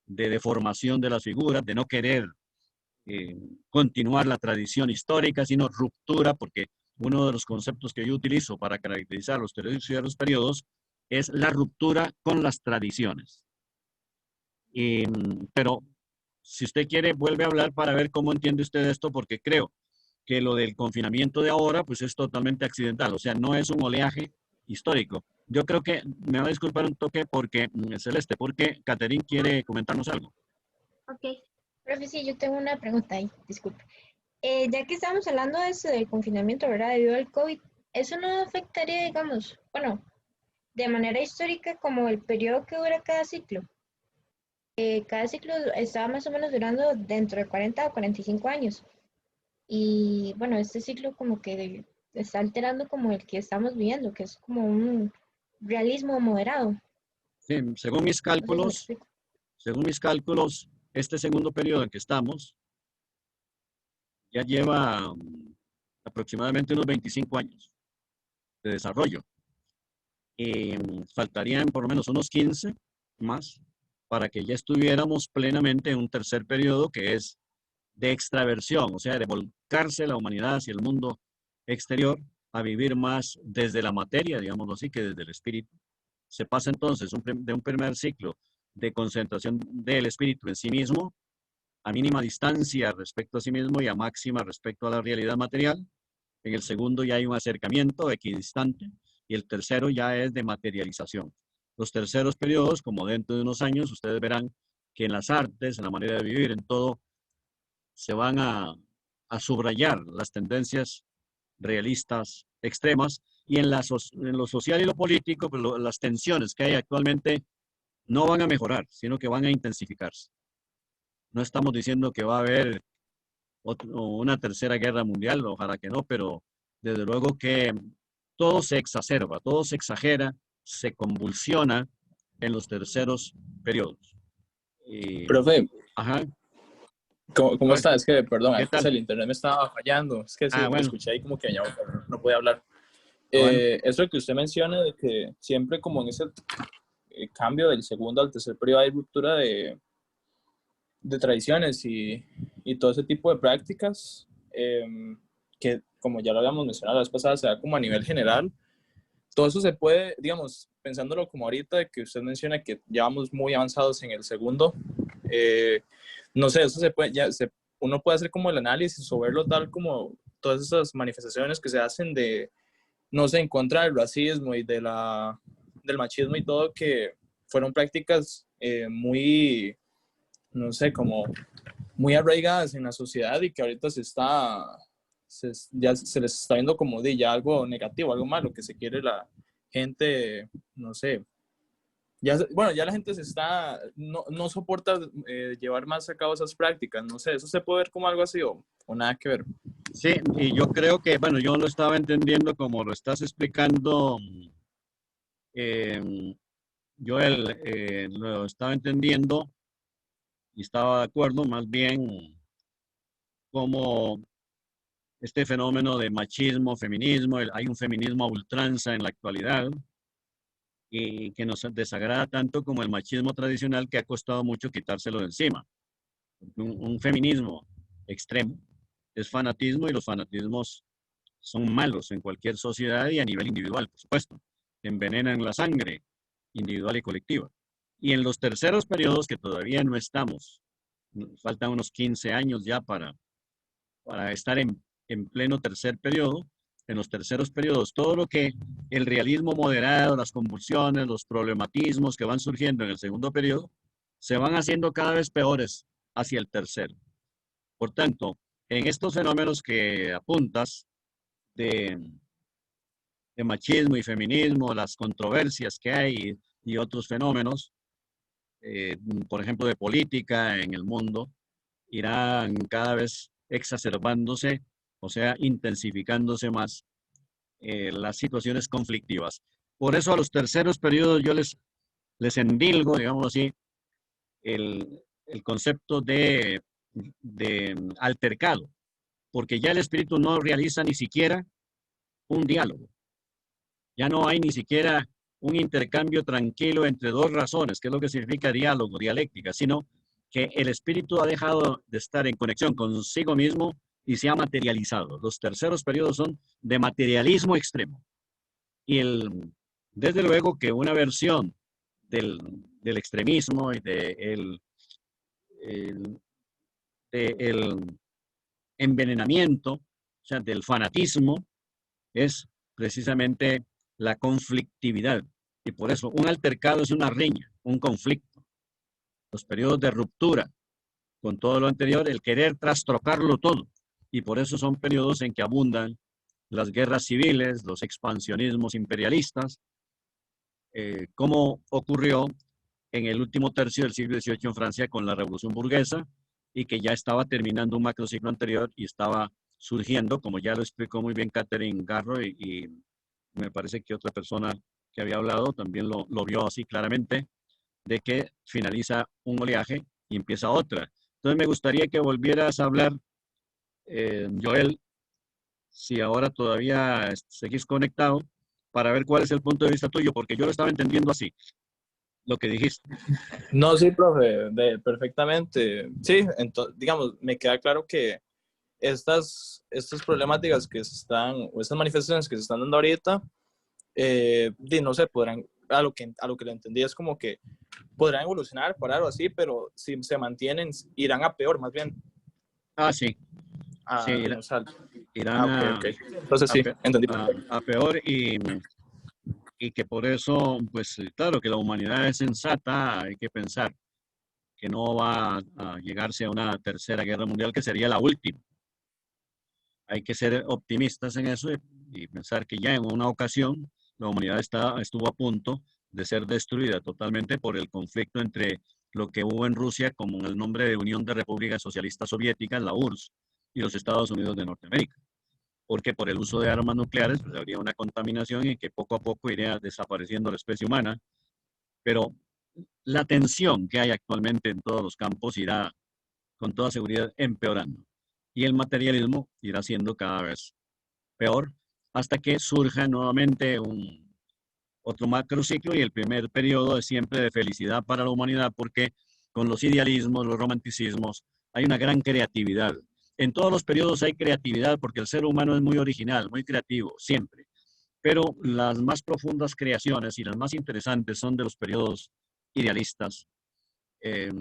de deformación de las figuras, de no querer eh, continuar la tradición histórica, sino ruptura, porque uno de los conceptos que yo utilizo para caracterizar los terceros periodos es la ruptura con las tradiciones. Pero si usted quiere, vuelve a hablar para ver cómo entiende usted esto, porque creo que lo del confinamiento de ahora, pues es totalmente accidental, o sea, no es un oleaje histórico. Yo creo que me va a disculpar un toque porque, Celeste, porque Catherine quiere comentarnos algo. Ok. Profe, sí, yo tengo una pregunta ahí, disculpe. Ya que estamos hablando de eso del confinamiento, ¿verdad? Debido al COVID, ¿eso no afectaría, digamos, bueno, de manera histórica como el periodo que dura cada ciclo? Cada ciclo estaba más o menos durando dentro de 40 o 45 años. Y bueno, este ciclo como que está alterando como el que estamos viviendo, que es como un realismo moderado. Sí, según mis No sé si me cálculos, explico. este segundo periodo en que estamos ya lleva aproximadamente unos 25 años de desarrollo. Y faltarían por lo menos unos 15 más para que ya estuviéramos plenamente en un tercer periodo que es de extraversión, o sea, de volcarse la humanidad hacia el mundo exterior a vivir más desde la materia, digámoslo así, que desde el espíritu. Se pasa entonces de un primer ciclo de concentración del espíritu en sí mismo, a mínima distancia respecto a sí mismo y a máxima respecto a la realidad material. En el segundo ya hay un acercamiento equidistante y el tercero ya es de materialización. Los terceros periodos, como dentro de unos años, ustedes verán que en las artes, en la manera de vivir, en todo, se van a subrayar las tendencias realistas extremas y en lo social y lo político, pues las tensiones que hay actualmente no van a mejorar, sino que van a intensificarse. No estamos diciendo que va a haber una tercera guerra mundial, ojalá que no, pero desde luego que todo se exacerba, todo se exagera, se convulsiona en los terceros periodos. Y, Profe, ajá, ¿cómo está? Es que, perdón, ¿qué antes tal? el internet me estaba fallando. Es que sí, Ah, bueno, escuché ahí como que ya no podía hablar. bueno. Eso que usted menciona de que siempre como en ese cambio del segundo al tercer periodo hay ruptura de tradiciones y todo ese tipo de prácticas que, como ya lo habíamos mencionado la vez pasada, se da como a nivel general. Todo eso se puede, digamos, pensándolo como ahorita, que usted menciona que ya vamos muy avanzados en el segundo, eh, no sé, eso se puede, uno puede hacer como el análisis o verlo tal como todas esas manifestaciones que se hacen de, no sé, en contra del racismo y del machismo y todo, que fueron prácticas muy, no sé, como muy arraigadas en la sociedad y que ahorita ya se les está viendo como de ya algo negativo, algo malo, que se quiere la gente, no sé, bueno, ya la gente no soporta llevar más a cabo esas prácticas, no sé, eso se puede ver como algo así o nada que ver. Sí, y yo creo que, bueno, yo lo estaba entendiendo como lo estás explicando, eh, Joel, lo estaba entendiendo y estaba de acuerdo, más bien como este fenómeno de machismo, feminismo, hay un feminismo a ultranza en la actualidad y que nos desagrada tanto como el machismo tradicional que ha costado mucho quitárselo de encima. Un feminismo extremo es fanatismo y los fanatismos son malos en cualquier sociedad y a nivel individual, por supuesto. Envenenan la sangre individual y colectiva. Y en los terceros periodos que todavía no estamos, faltan unos 15 años ya para estar en pleno tercer periodo, en los terceros periodos, todo lo que el realismo moderado, las convulsiones, los problematismos que van surgiendo en el segundo periodo, se van haciendo cada vez peores hacia el tercero. Por tanto, en estos fenómenos que apuntas de machismo y feminismo, las controversias que hay y otros fenómenos, por ejemplo, de política en el mundo, irán cada vez exacerbándose, o sea, intensificándose más las situaciones conflictivas. Por eso a los terceros periodos yo les endilgo, digamos así, el concepto de altercado, porque ya el espíritu no realiza ni siquiera un diálogo, ya no hay ni siquiera un intercambio tranquilo entre dos razones, que es lo que significa diálogo, dialéctica, sino que el espíritu ha dejado de estar en conexión consigo mismo y se ha materializado. Los terceros periodos son de materialismo extremo. Y desde luego que una versión del extremismo y del envenenamiento, o sea, del fanatismo, es precisamente la conflictividad. Y por eso un altercado es una riña, un conflicto. Los periodos de ruptura con todo lo anterior, el querer trastrocarlo todo. Y por eso son periodos en que abundan las guerras civiles, los expansionismos imperialistas, como ocurrió en el último tercio del siglo XVIII en Francia con la Revolución Burguesa y que ya estaba terminando un macrociclo anterior y estaba surgiendo, como ya lo explicó muy bien Catherine Garro y me parece que otra persona que había hablado también lo vio así claramente, de que finaliza un oleaje y empieza otra. Entonces me gustaría que volvieras a hablar, Joel, si ahora todavía seguís conectado, para ver cuál es el punto de vista tuyo, porque yo lo estaba entendiendo así, lo que dijiste. No, sí, profe, perfectamente. Sí, entonces, digamos, me queda claro que estas problemáticas que se están, o estas manifestaciones que se están dando ahorita, no sé, podrán, a lo que le entendí es como que podrán evolucionar, parar o así, pero si se mantienen, irán a peor, más bien. Ah, sí, sí, O sea, irán ok, ok. Entonces sí, entendí. a peor y que por eso, pues claro, que la humanidad es sensata, hay que pensar que no va a llegarse a una tercera guerra mundial, que sería la última. Hay que ser optimistas en eso y pensar que ya en una ocasión la humanidad estuvo a punto de ser destruida totalmente por el conflicto entre lo que hubo en Rusia como en el nombre de Unión de Repúblicas Socialistas Soviéticas, la URSS, y los Estados Unidos de Norteamérica. Porque por el uso de armas nucleares pues, habría una contaminación y que poco a poco iría desapareciendo la especie humana. Pero la tensión que hay actualmente en todos los campos irá con toda seguridad empeorando. Y el materialismo irá siendo cada vez peor hasta que surja nuevamente otro macrociclo y el primer periodo es siempre de felicidad para la humanidad porque con los idealismos, los romanticismos, hay una gran creatividad. En todos los periodos hay creatividad porque el ser humano es muy original, muy creativo, siempre. Pero las más profundas creaciones y las más interesantes son de los periodos idealistas, eh,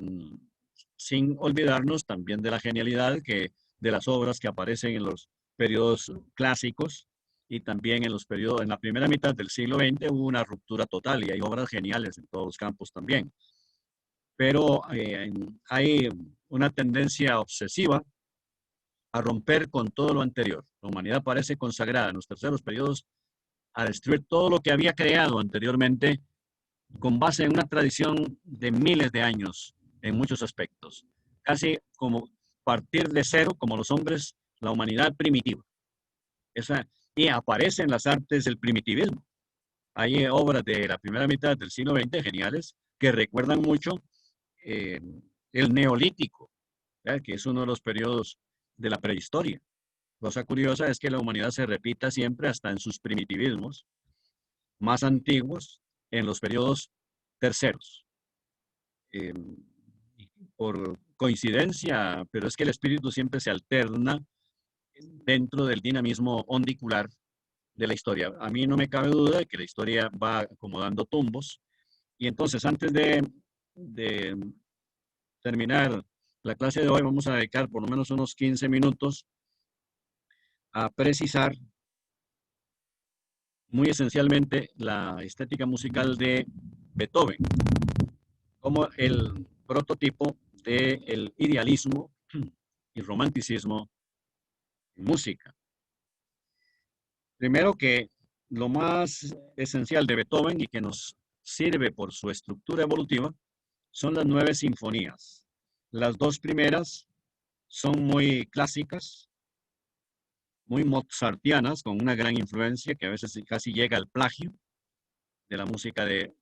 sin olvidarnos también de la genialidad de las obras que aparecen en los periodos clásicos y también en la primera mitad del siglo XX hubo una ruptura total y hay obras geniales en todos los campos también. Pero hay una tendencia obsesiva a romper con todo lo anterior. La humanidad parece consagrada en los terceros periodos a destruir todo lo que había creado anteriormente con base en una tradición de miles de años en muchos aspectos. Casi como partir de cero, como los hombres, la humanidad primitiva. Y aparecen las artes del primitivismo. Hay obras de la primera mitad del siglo XX geniales que recuerdan mucho eh, el neolítico, ¿verdad? Que es uno de los periodos de la prehistoria. Cosa curiosa es que la humanidad se repita siempre hasta en sus primitivismos más antiguos en los periodos terceros. Eh, por coincidencia, pero es que el espíritu siempre se alterna dentro del dinamismo ondicular de la historia. A mí no me cabe duda de que la historia va acomodando tumbos. Y entonces, antes de terminar la clase de hoy, vamos a dedicar por lo menos unos 15 minutos a precisar muy esencialmente la estética musical de Beethoven, como el prototipo del idealismo y romanticismo en música. Primero que lo más esencial de Beethoven y que nos sirve por su estructura evolutiva son las 9 sinfonías. Las 2 primeras son muy clásicas, muy mozartianas, con una gran influencia que a veces casi llega al plagio de la música de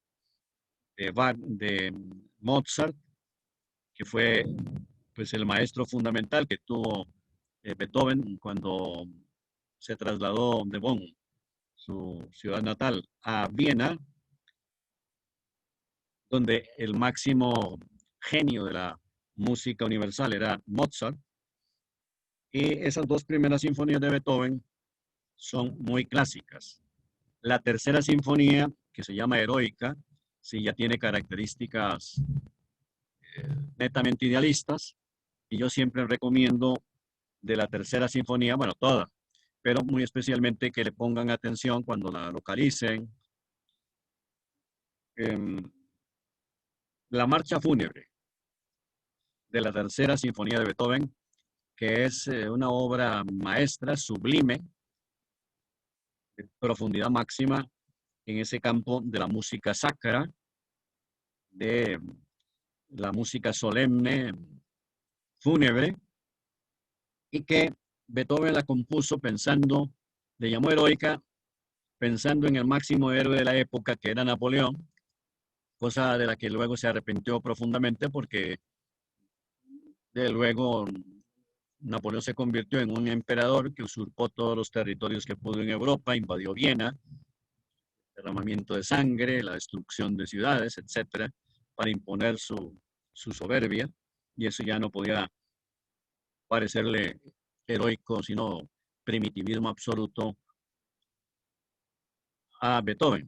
Mozart, que fue pues, el maestro fundamental que tuvo Beethoven cuando se trasladó de Bonn, su ciudad natal, a Viena, donde el máximo genio de la música universal era Mozart. Y esas 2 primeras sinfonías de Beethoven son muy clásicas. La tercera sinfonía, que se llama Heroica, sí ya tiene características netamente idealistas, y yo siempre recomiendo de la tercera sinfonía, bueno, toda, pero muy especialmente que le pongan atención cuando la localicen. La marcha fúnebre de la tercera sinfonía de Beethoven, que es una obra maestra, sublime, de profundidad máxima en ese campo de la música sacra, de la música solemne, fúnebre, y que Beethoven la compuso pensando, le llamó heroica pensando en el máximo héroe de la época, que era Napoleón, cosa de la que luego se arrepintió profundamente porque luego Napoleón se convirtió en un emperador que usurpó todos los territorios que pudo en Europa, invadió Viena, derramamiento de sangre, la destrucción de ciudades, etcétera, para imponer su soberbia, y eso ya no podía parecerle heroico, sino primitivismo absoluto a Beethoven.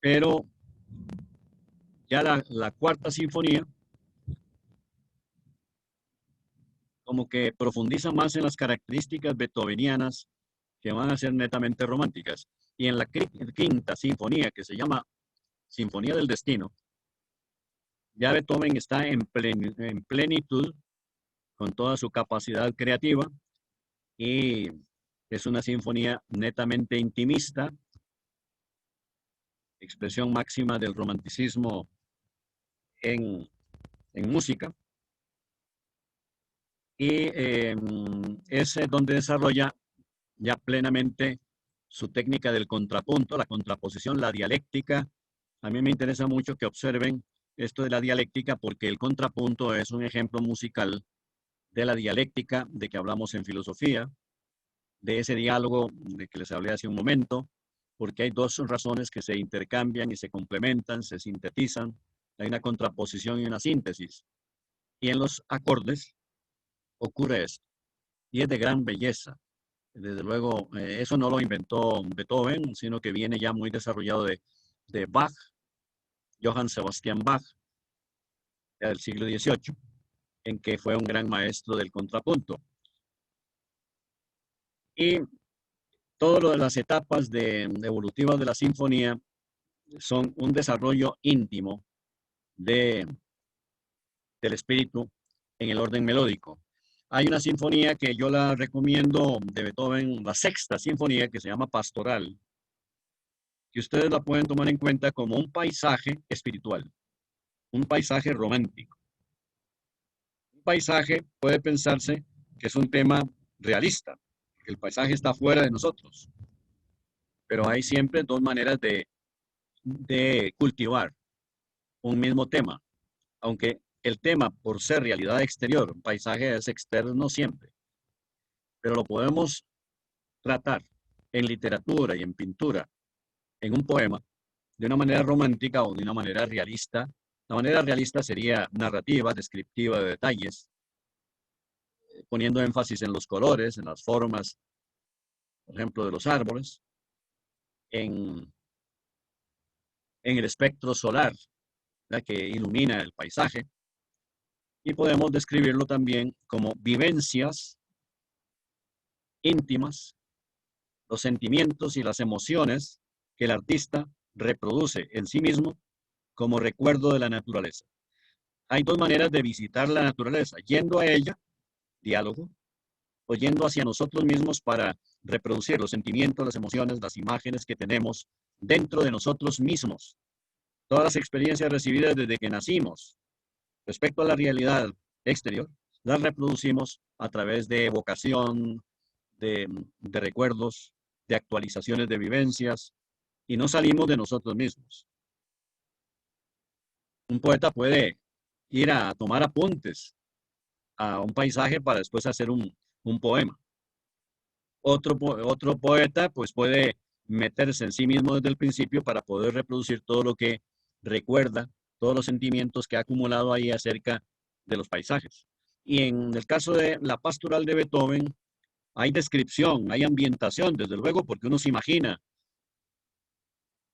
Pero ya la cuarta sinfonía como que profundiza más en las características beethovenianas que van a ser netamente románticas. Y en la quinta sinfonía, que se llama Sinfonía del Destino, ya Beethoven está en plenitud con toda su capacidad creativa y es una sinfonía netamente intimista, expresión máxima del romanticismo en música. Y es donde desarrolla ya plenamente su técnica del contrapunto, la contraposición, la dialéctica. A mí me interesa mucho que observen esto de la dialéctica porque el contrapunto es un ejemplo musical de la dialéctica de que hablamos en filosofía, de ese diálogo de que les hablé hace un momento, porque hay dos razones que se intercambian y se complementan, se sintetizan. Hay una contraposición y una síntesis. Y en los acordes ocurre esto. Y es de gran belleza. Desde luego, eso no lo inventó Beethoven, sino que viene ya muy desarrollado de Bach, Johann Sebastian Bach, del siglo XVIII, en que fue un gran maestro del contrapunto. Y todas las etapas evolutivas de la sinfonía son un desarrollo íntimo del espíritu en el orden melódico. Hay una sinfonía que yo la recomiendo de Beethoven, la sexta sinfonía, que se llama Pastoral, que ustedes la pueden tomar en cuenta como un paisaje espiritual, un paisaje romántico. Un paisaje puede pensarse que es un tema realista, que el paisaje está fuera de nosotros, pero hay siempre dos maneras de cultivar un mismo tema, aunque el tema, por ser realidad exterior, un paisaje es externo siempre, pero lo podemos tratar en literatura y en pintura, en un poema, de una manera romántica o de una manera realista. La manera realista sería narrativa, descriptiva de detalles, poniendo énfasis en los colores, en las formas, por ejemplo, de los árboles, en el espectro solar, ¿verdad?, que ilumina el paisaje. Y podemos describirlo también como vivencias íntimas, los sentimientos y las emociones que el artista reproduce en sí mismo como recuerdo de la naturaleza. Hay dos maneras de visitar la naturaleza: yendo a ella, diálogo, o yendo hacia nosotros mismos para reproducir los sentimientos, las emociones, las imágenes que tenemos dentro de nosotros mismos. Todas las experiencias recibidas desde que nacimos respecto a la realidad exterior, las reproducimos a través de evocación, de recuerdos, de actualizaciones de vivencias, y no salimos de nosotros mismos. Un poeta puede ir a tomar apuntes a un paisaje para después hacer un poema. Otro poeta pues puede meterse en sí mismo desde el principio para poder reproducir todo lo que recuerda, todos los sentimientos que ha acumulado ahí acerca de los paisajes. Y en el caso de la pastoral de Beethoven, hay descripción, hay ambientación, desde luego, porque uno se imagina.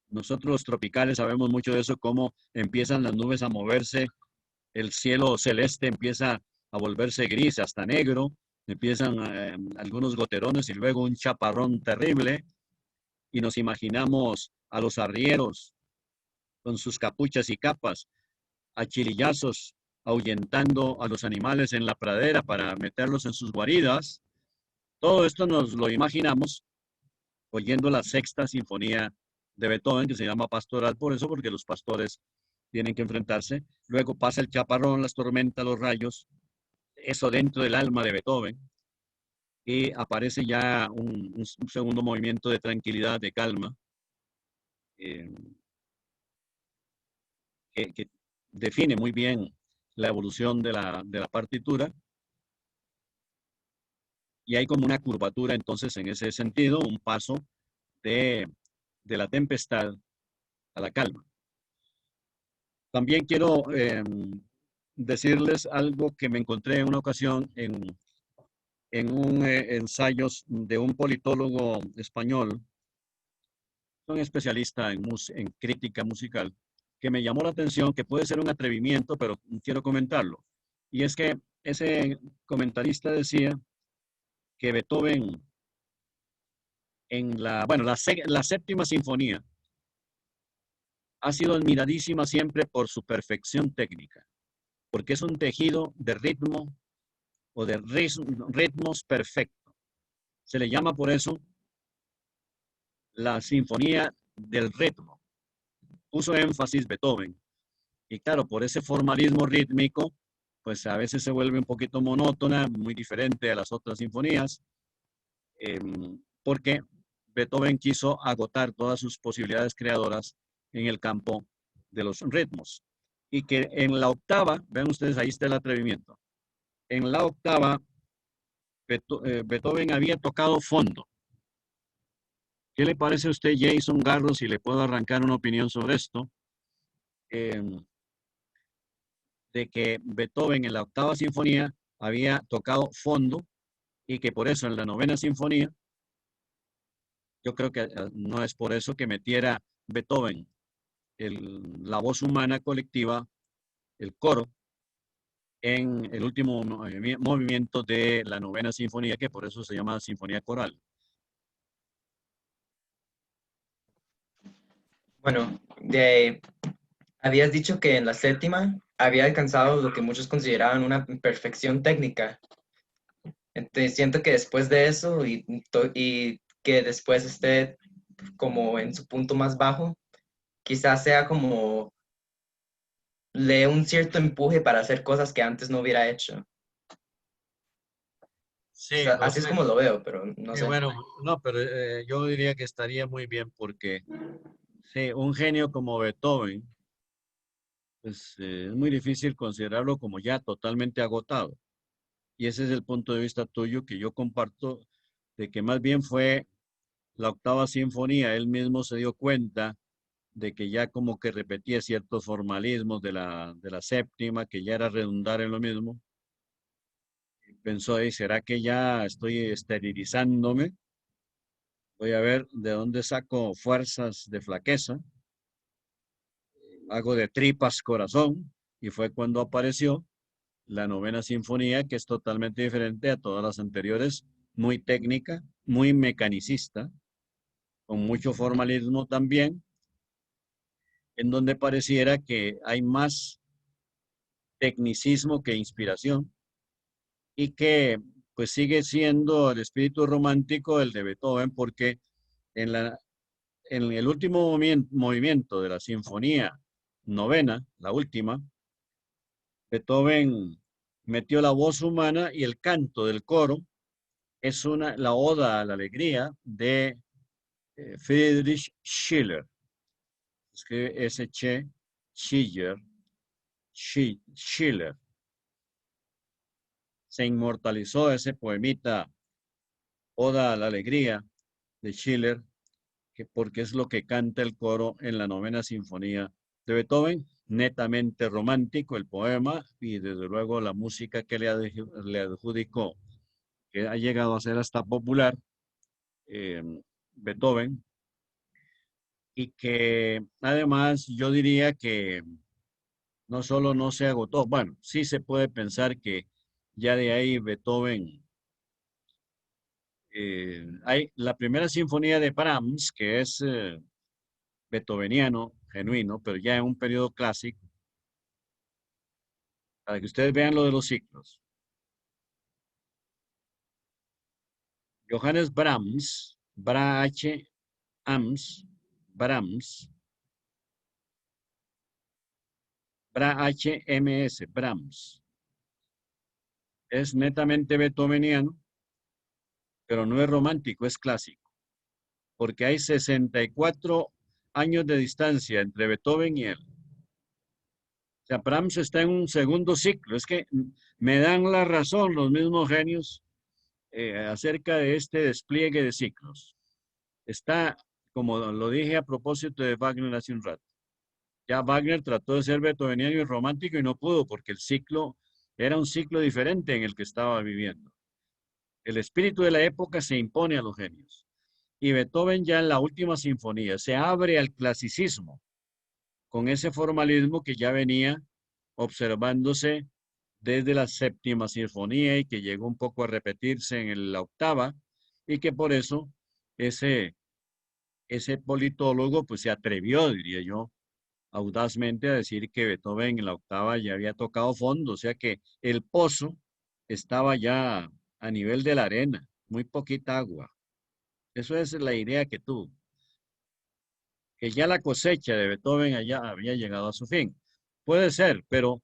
Nosotros los tropicales sabemos mucho de eso, cómo empiezan las nubes a moverse, el cielo celeste empieza a volverse gris hasta negro, empiezan algunos goterones y luego un chaparrón terrible, y nos imaginamos a los arrieros con sus capuchas y capas, a chirillazos ahuyentando a los animales en la pradera para meterlos en sus guaridas. Todo esto nos lo imaginamos oyendo la sexta sinfonía de Beethoven, que se llama Pastoral, por eso, porque los pastores tienen que enfrentarse. Luego pasa el chaparrón, las tormentas, los rayos, eso dentro del alma de Beethoven. y aparece ya un segundo movimiento de tranquilidad, de calma, eh, que define muy bien la evolución de la partitura, y hay como una curvatura entonces en ese sentido, un paso de, de la tempestad a la calma. También quiero decirles algo que me encontré en una ocasión en un ensayo de un politólogo español, un especialista en crítica musical, que me llamó la atención, que puede ser un atrevimiento, pero quiero comentarlo. Y es que ese comentarista decía que Beethoven en la séptima sinfonía ha sido admiradísima siempre por su perfección técnica, porque es un tejido de ritmo o de ritmos perfecto. Se le llama por eso la sinfonía del ritmo. Puso énfasis Beethoven. Y claro, por ese formalismo rítmico, pues a veces se vuelve un poquito monótona, muy diferente a las otras sinfonías, porque Beethoven quiso agotar todas sus posibilidades creadoras en el campo de los ritmos. Y que en la octava, vean ustedes, ahí está el atrevimiento. En la octava, Beethoven había tocado fondo. ¿Qué le parece a usted, Jason Garros, si le puedo arrancar una opinión sobre esto? De que Beethoven en la octava sinfonía había tocado fondo y que por eso en la novena sinfonía, yo creo que no es por eso que metiera Beethoven la voz humana colectiva, el coro, en el último movimiento de la novena sinfonía, que por eso se llama sinfonía coral. Bueno, habías dicho que en la séptima había alcanzado lo que muchos consideraban una perfección técnica. Entonces siento que después de eso y que después esté como en su punto más bajo, quizás sea como le un cierto empuje para hacer cosas que antes no hubiera hecho. O Sí, sea, así es como lo veo, pero no sé. bueno, no, pero yo diría que estaría muy bien porque sí, un genio como Beethoven, pues es muy difícil considerarlo como ya totalmente agotado. Y ese es el punto de vista tuyo que yo comparto, de que más bien fue la octava sinfonía, él mismo se dio cuenta de que ya como que repetía ciertos formalismos de la séptima, que ya era redundar en lo mismo. Pensó ahí, ¿será que ya estoy esterilizándome? Voy a ver de dónde saco fuerzas de flaqueza, hago de tripas corazón, y fue cuando apareció la novena sinfonía, que es totalmente diferente a todas las anteriores, muy técnica, muy mecanicista, con mucho formalismo también, en donde pareciera que hay más tecnicismo que inspiración y que pues sigue siendo el espíritu romántico el de Beethoven, porque en, en el último movimiento de la sinfonía novena, la última, Beethoven metió la voz humana y el canto del coro es la oda a la alegría de Friedrich Schiller. Es que ese Schiller, Schiller. Se inmortalizó ese poemita Oda a la Alegría de Schiller, que porque es lo que canta el coro en la novena sinfonía de Beethoven, netamente romántico el poema y desde luego la música que le adjudicó, que ha llegado a ser hasta popular, eh, Beethoven, y que además yo diría que no solo no se agotó, bueno, sí se puede pensar que ya de ahí Beethoven, hay la primera sinfonía de Brahms, que es beethoveniano, genuino, pero ya en un periodo clásico, para que ustedes vean lo de los ciclos. Johannes Brahms, Brahms, Brahms, Brahms, es netamente beethoveniano, pero no es romántico, es clásico, porque hay 64 años de distancia entre Beethoven y él. O sea, Brahms está en un segundo ciclo. Es que me dan la razón los mismos genios acerca de este despliegue de ciclos. Está, como lo dije a propósito de Wagner hace un rato. Ya Wagner trató de ser beethoveniano y romántico y no pudo porque el ciclo era un ciclo diferente en el que estaba viviendo. El espíritu de la época se impone a los genios. Y Beethoven ya en la última sinfonía se abre al clasicismo con ese formalismo que ya venía observándose desde la séptima sinfonía y que llegó un poco a repetirse en la octava y que por eso ese politólogo pues se atrevió, diría yo, audazmente a decir que Beethoven en la octava ya había tocado fondo, o sea que el pozo estaba ya a nivel de la arena, muy poquita agua. Eso es la idea que tuvo, que ya la cosecha de Beethoven allá había llegado a su fin. Puede ser, pero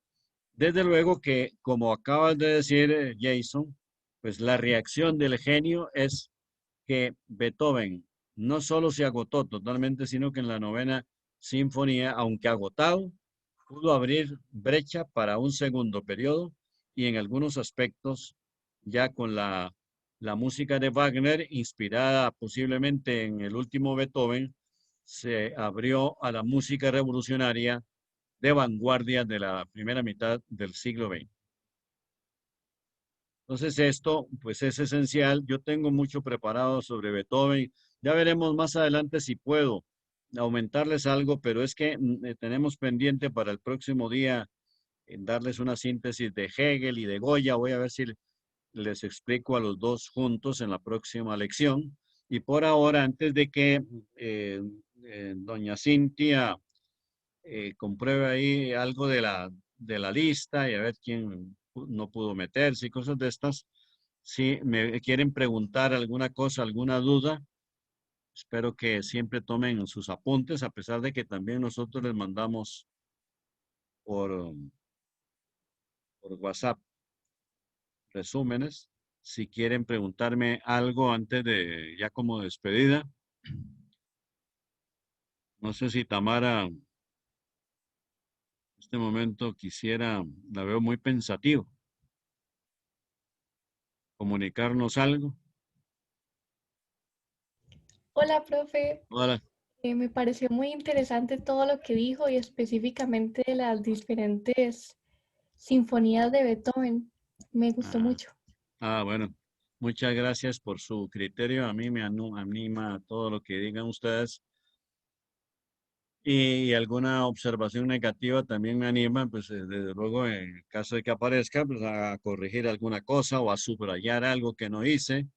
desde luego que, como acabas de decir, Jason, pues la reacción del genio es que Beethoven no solo se agotó totalmente, sino que en la novena sinfonía, aunque agotado, pudo abrir brecha para un segundo periodo y en algunos aspectos ya con la música de Wagner, inspirada posiblemente en el último Beethoven, se abrió a la música revolucionaria de vanguardia de la primera mitad del siglo XX. Entonces esto pues es esencial. Yo tengo mucho preparado sobre Beethoven. Ya veremos más adelante si puedo aumentarles algo, pero es que tenemos pendiente para el próximo día darles una síntesis de Hegel y de Goya. Voy a ver si les explico a los dos juntos en la próxima lección. Y por ahora, antes de que doña Cintia compruebe ahí algo de la lista y a ver quién no pudo meterse y cosas de estas. Si me quieren preguntar alguna cosa, alguna duda, espero que siempre tomen sus apuntes, a pesar de que también nosotros les mandamos por, por WhatsApp resúmenes. Si quieren preguntarme algo antes de, ya como despedida. No sé si Tamara en este momento quisiera, la veo muy pensativo, comunicarnos algo. Hola, profe. Hola. Me pareció muy interesante todo lo que dijo y específicamente las diferentes sinfonías de Beethoven. Me gustó mucho. Bueno, muchas gracias por su criterio. A mí me anima todo lo que digan ustedes. Y alguna observación negativa también me anima, pues desde luego en caso de que aparezca, pues a corregir alguna cosa o a subrayar algo que no hice.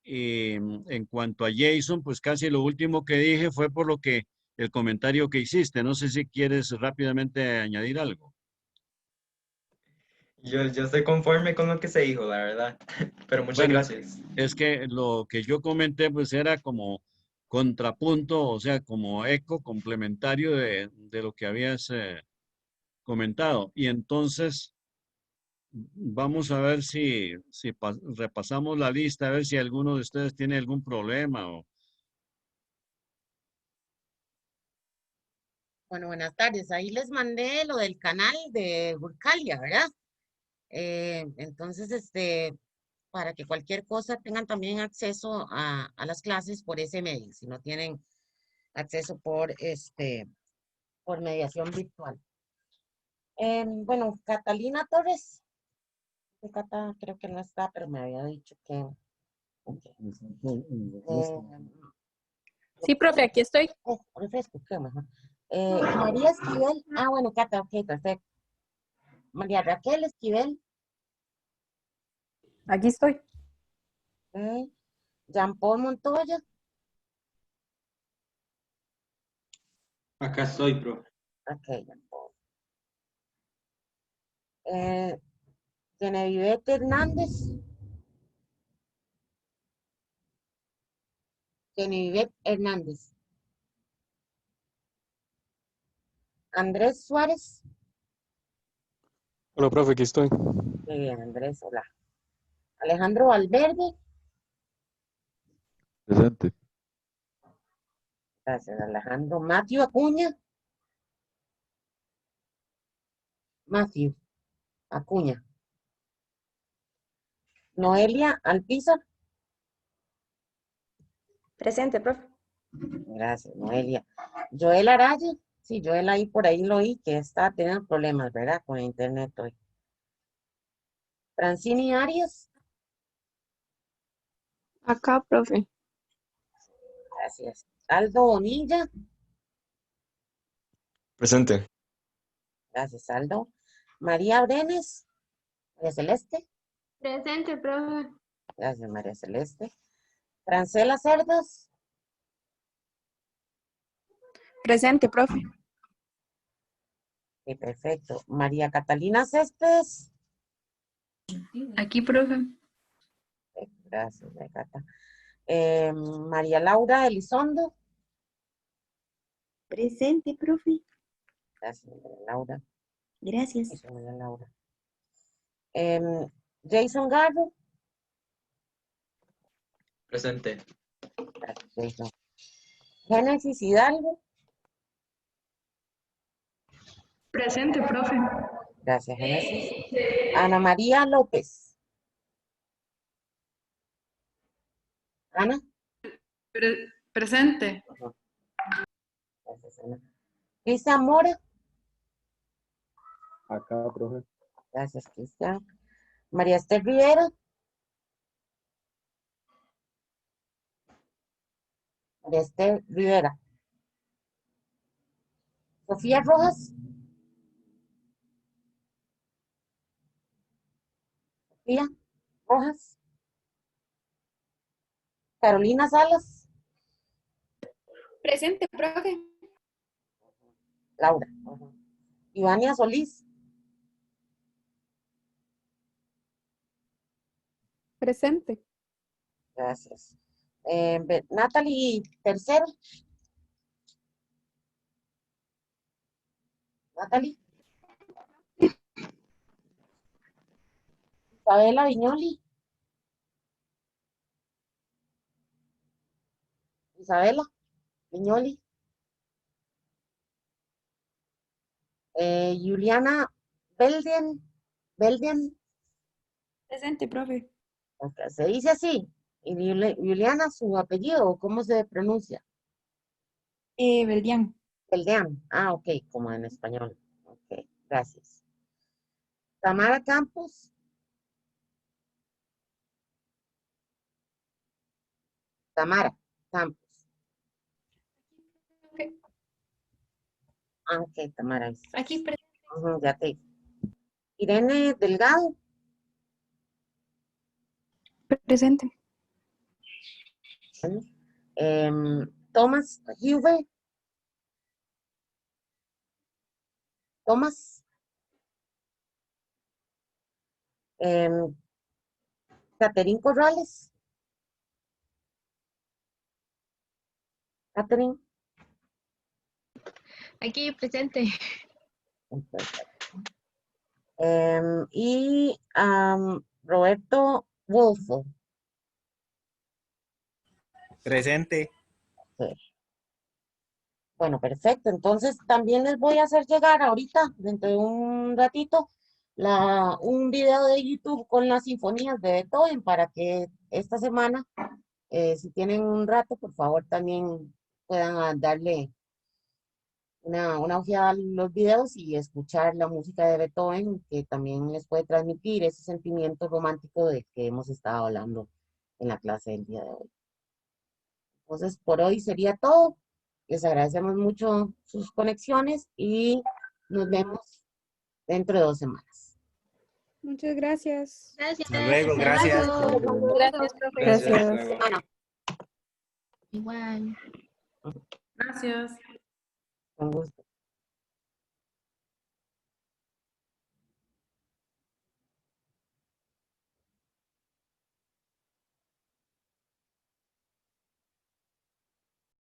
Y en cuanto a Jason, pues casi lo último que dije fue por lo que el comentario que hiciste. No sé si quieres rápidamente añadir algo. Yo estoy conforme con lo que se dijo, la verdad. Pero muchas Bueno, gracias. es que lo que yo comenté pues era como contrapunto, o sea, como eco complementario de lo que habías comentado. Y entonces vamos a ver si repasamos la lista, a ver si alguno de ustedes tiene algún problema. Bueno, buenas tardes. Ahí les mandé lo del canal de Burcalia, ¿verdad? Entonces, para que cualquier cosa tengan también acceso a las clases por ese medio, si no tienen acceso por mediación virtual. Bueno, Catalina Torres, Cata creo que no está, pero me había dicho que... okay. Sí, profe, aquí estoy. Refresco, qué mejor. María Esquivel, bueno, Cata, ok, perfecto. María Raquel Esquivel, Aquí estoy. Jean Paul Montoya, Acá estoy, profe. ok, Jean Paul. Genevieve Hernández, Genevieve Hernández. Andrés Suárez. Hola, profe, aquí estoy. Andrés, hola. Alejandro Valverde. Presente. Gracias, Alejandro. Matthew Acuña. Matthew Acuña. Noelia Alpizar. Presente, profe. Gracias, Noelia. Joel Araya. Sí, Joel ahí por ahí lo oí que está teniendo problemas, ¿verdad? Con el internet hoy. Francini Arias. Acá, profe. Gracias. Aldo Bonilla. Presente. Gracias, Aldo. María Brenes. María Celeste. Presente, profe. Gracias, María Celeste. Francela Cerdas. Presente, profe. Sí, perfecto. María Catalina Céspedes. Aquí, profe. Gracias, María Cata. María Laura Elizondo. Presente, profe. Gracias, María Laura. Gracias. Eso, María Laura. Jason Garro. Presente. Gracias, Jason. Génesis Hidalgo. Presente, profe. Gracias, Génesis. Ana María López. Ana. Presente. Gracias, Ana. Cristian Mora. Acá, profe. Gracias, Cristian. María Esther Rivera. María Esther Rivera. Sofía Rojas. Sofía Rojas. Carolina Salas. Presente, profe. Laura. Ivania Solís. Presente. Gracias. Natalie Tercero. Natalie. Isabela Viñoli. Isabela Viñoli. Juliana Belden. Belden. Presente, profe. Okay, se dice así. Y Juliana, su apellido, ¿cómo se pronuncia? Beldián. Belden. Ah, ok, como en español. Ok, gracias. Tamara Campos. Tamara Campos. Okay. Ah, ok, Tamara. Aquí, presente. Ya te. Irene Delgado. Presente. Thomas Huber. Thomas. Catherine Corrales. Catherine. Aquí presente. Y Roberto Wolfo. Presente. Sí. Bueno, perfecto. Entonces también les voy a hacer llegar ahorita, dentro de un ratito, un video de YouTube con las sinfonías de Beethoven para que esta semana, si tienen un rato, por favor también puedan darle una ojeada a los videos y escuchar la música de Beethoven, que también les puede transmitir ese sentimiento romántico del que hemos estado hablando en la clase del día de hoy. Entonces, por hoy sería todo. Les agradecemos mucho sus conexiones y nos vemos dentro de 2 semanas. Muchas gracias. Gracias. Hasta luego, gracias. Gracias, profe. Gracias. Gracias. Hasta luego. Igual. Gracias. Con gusto.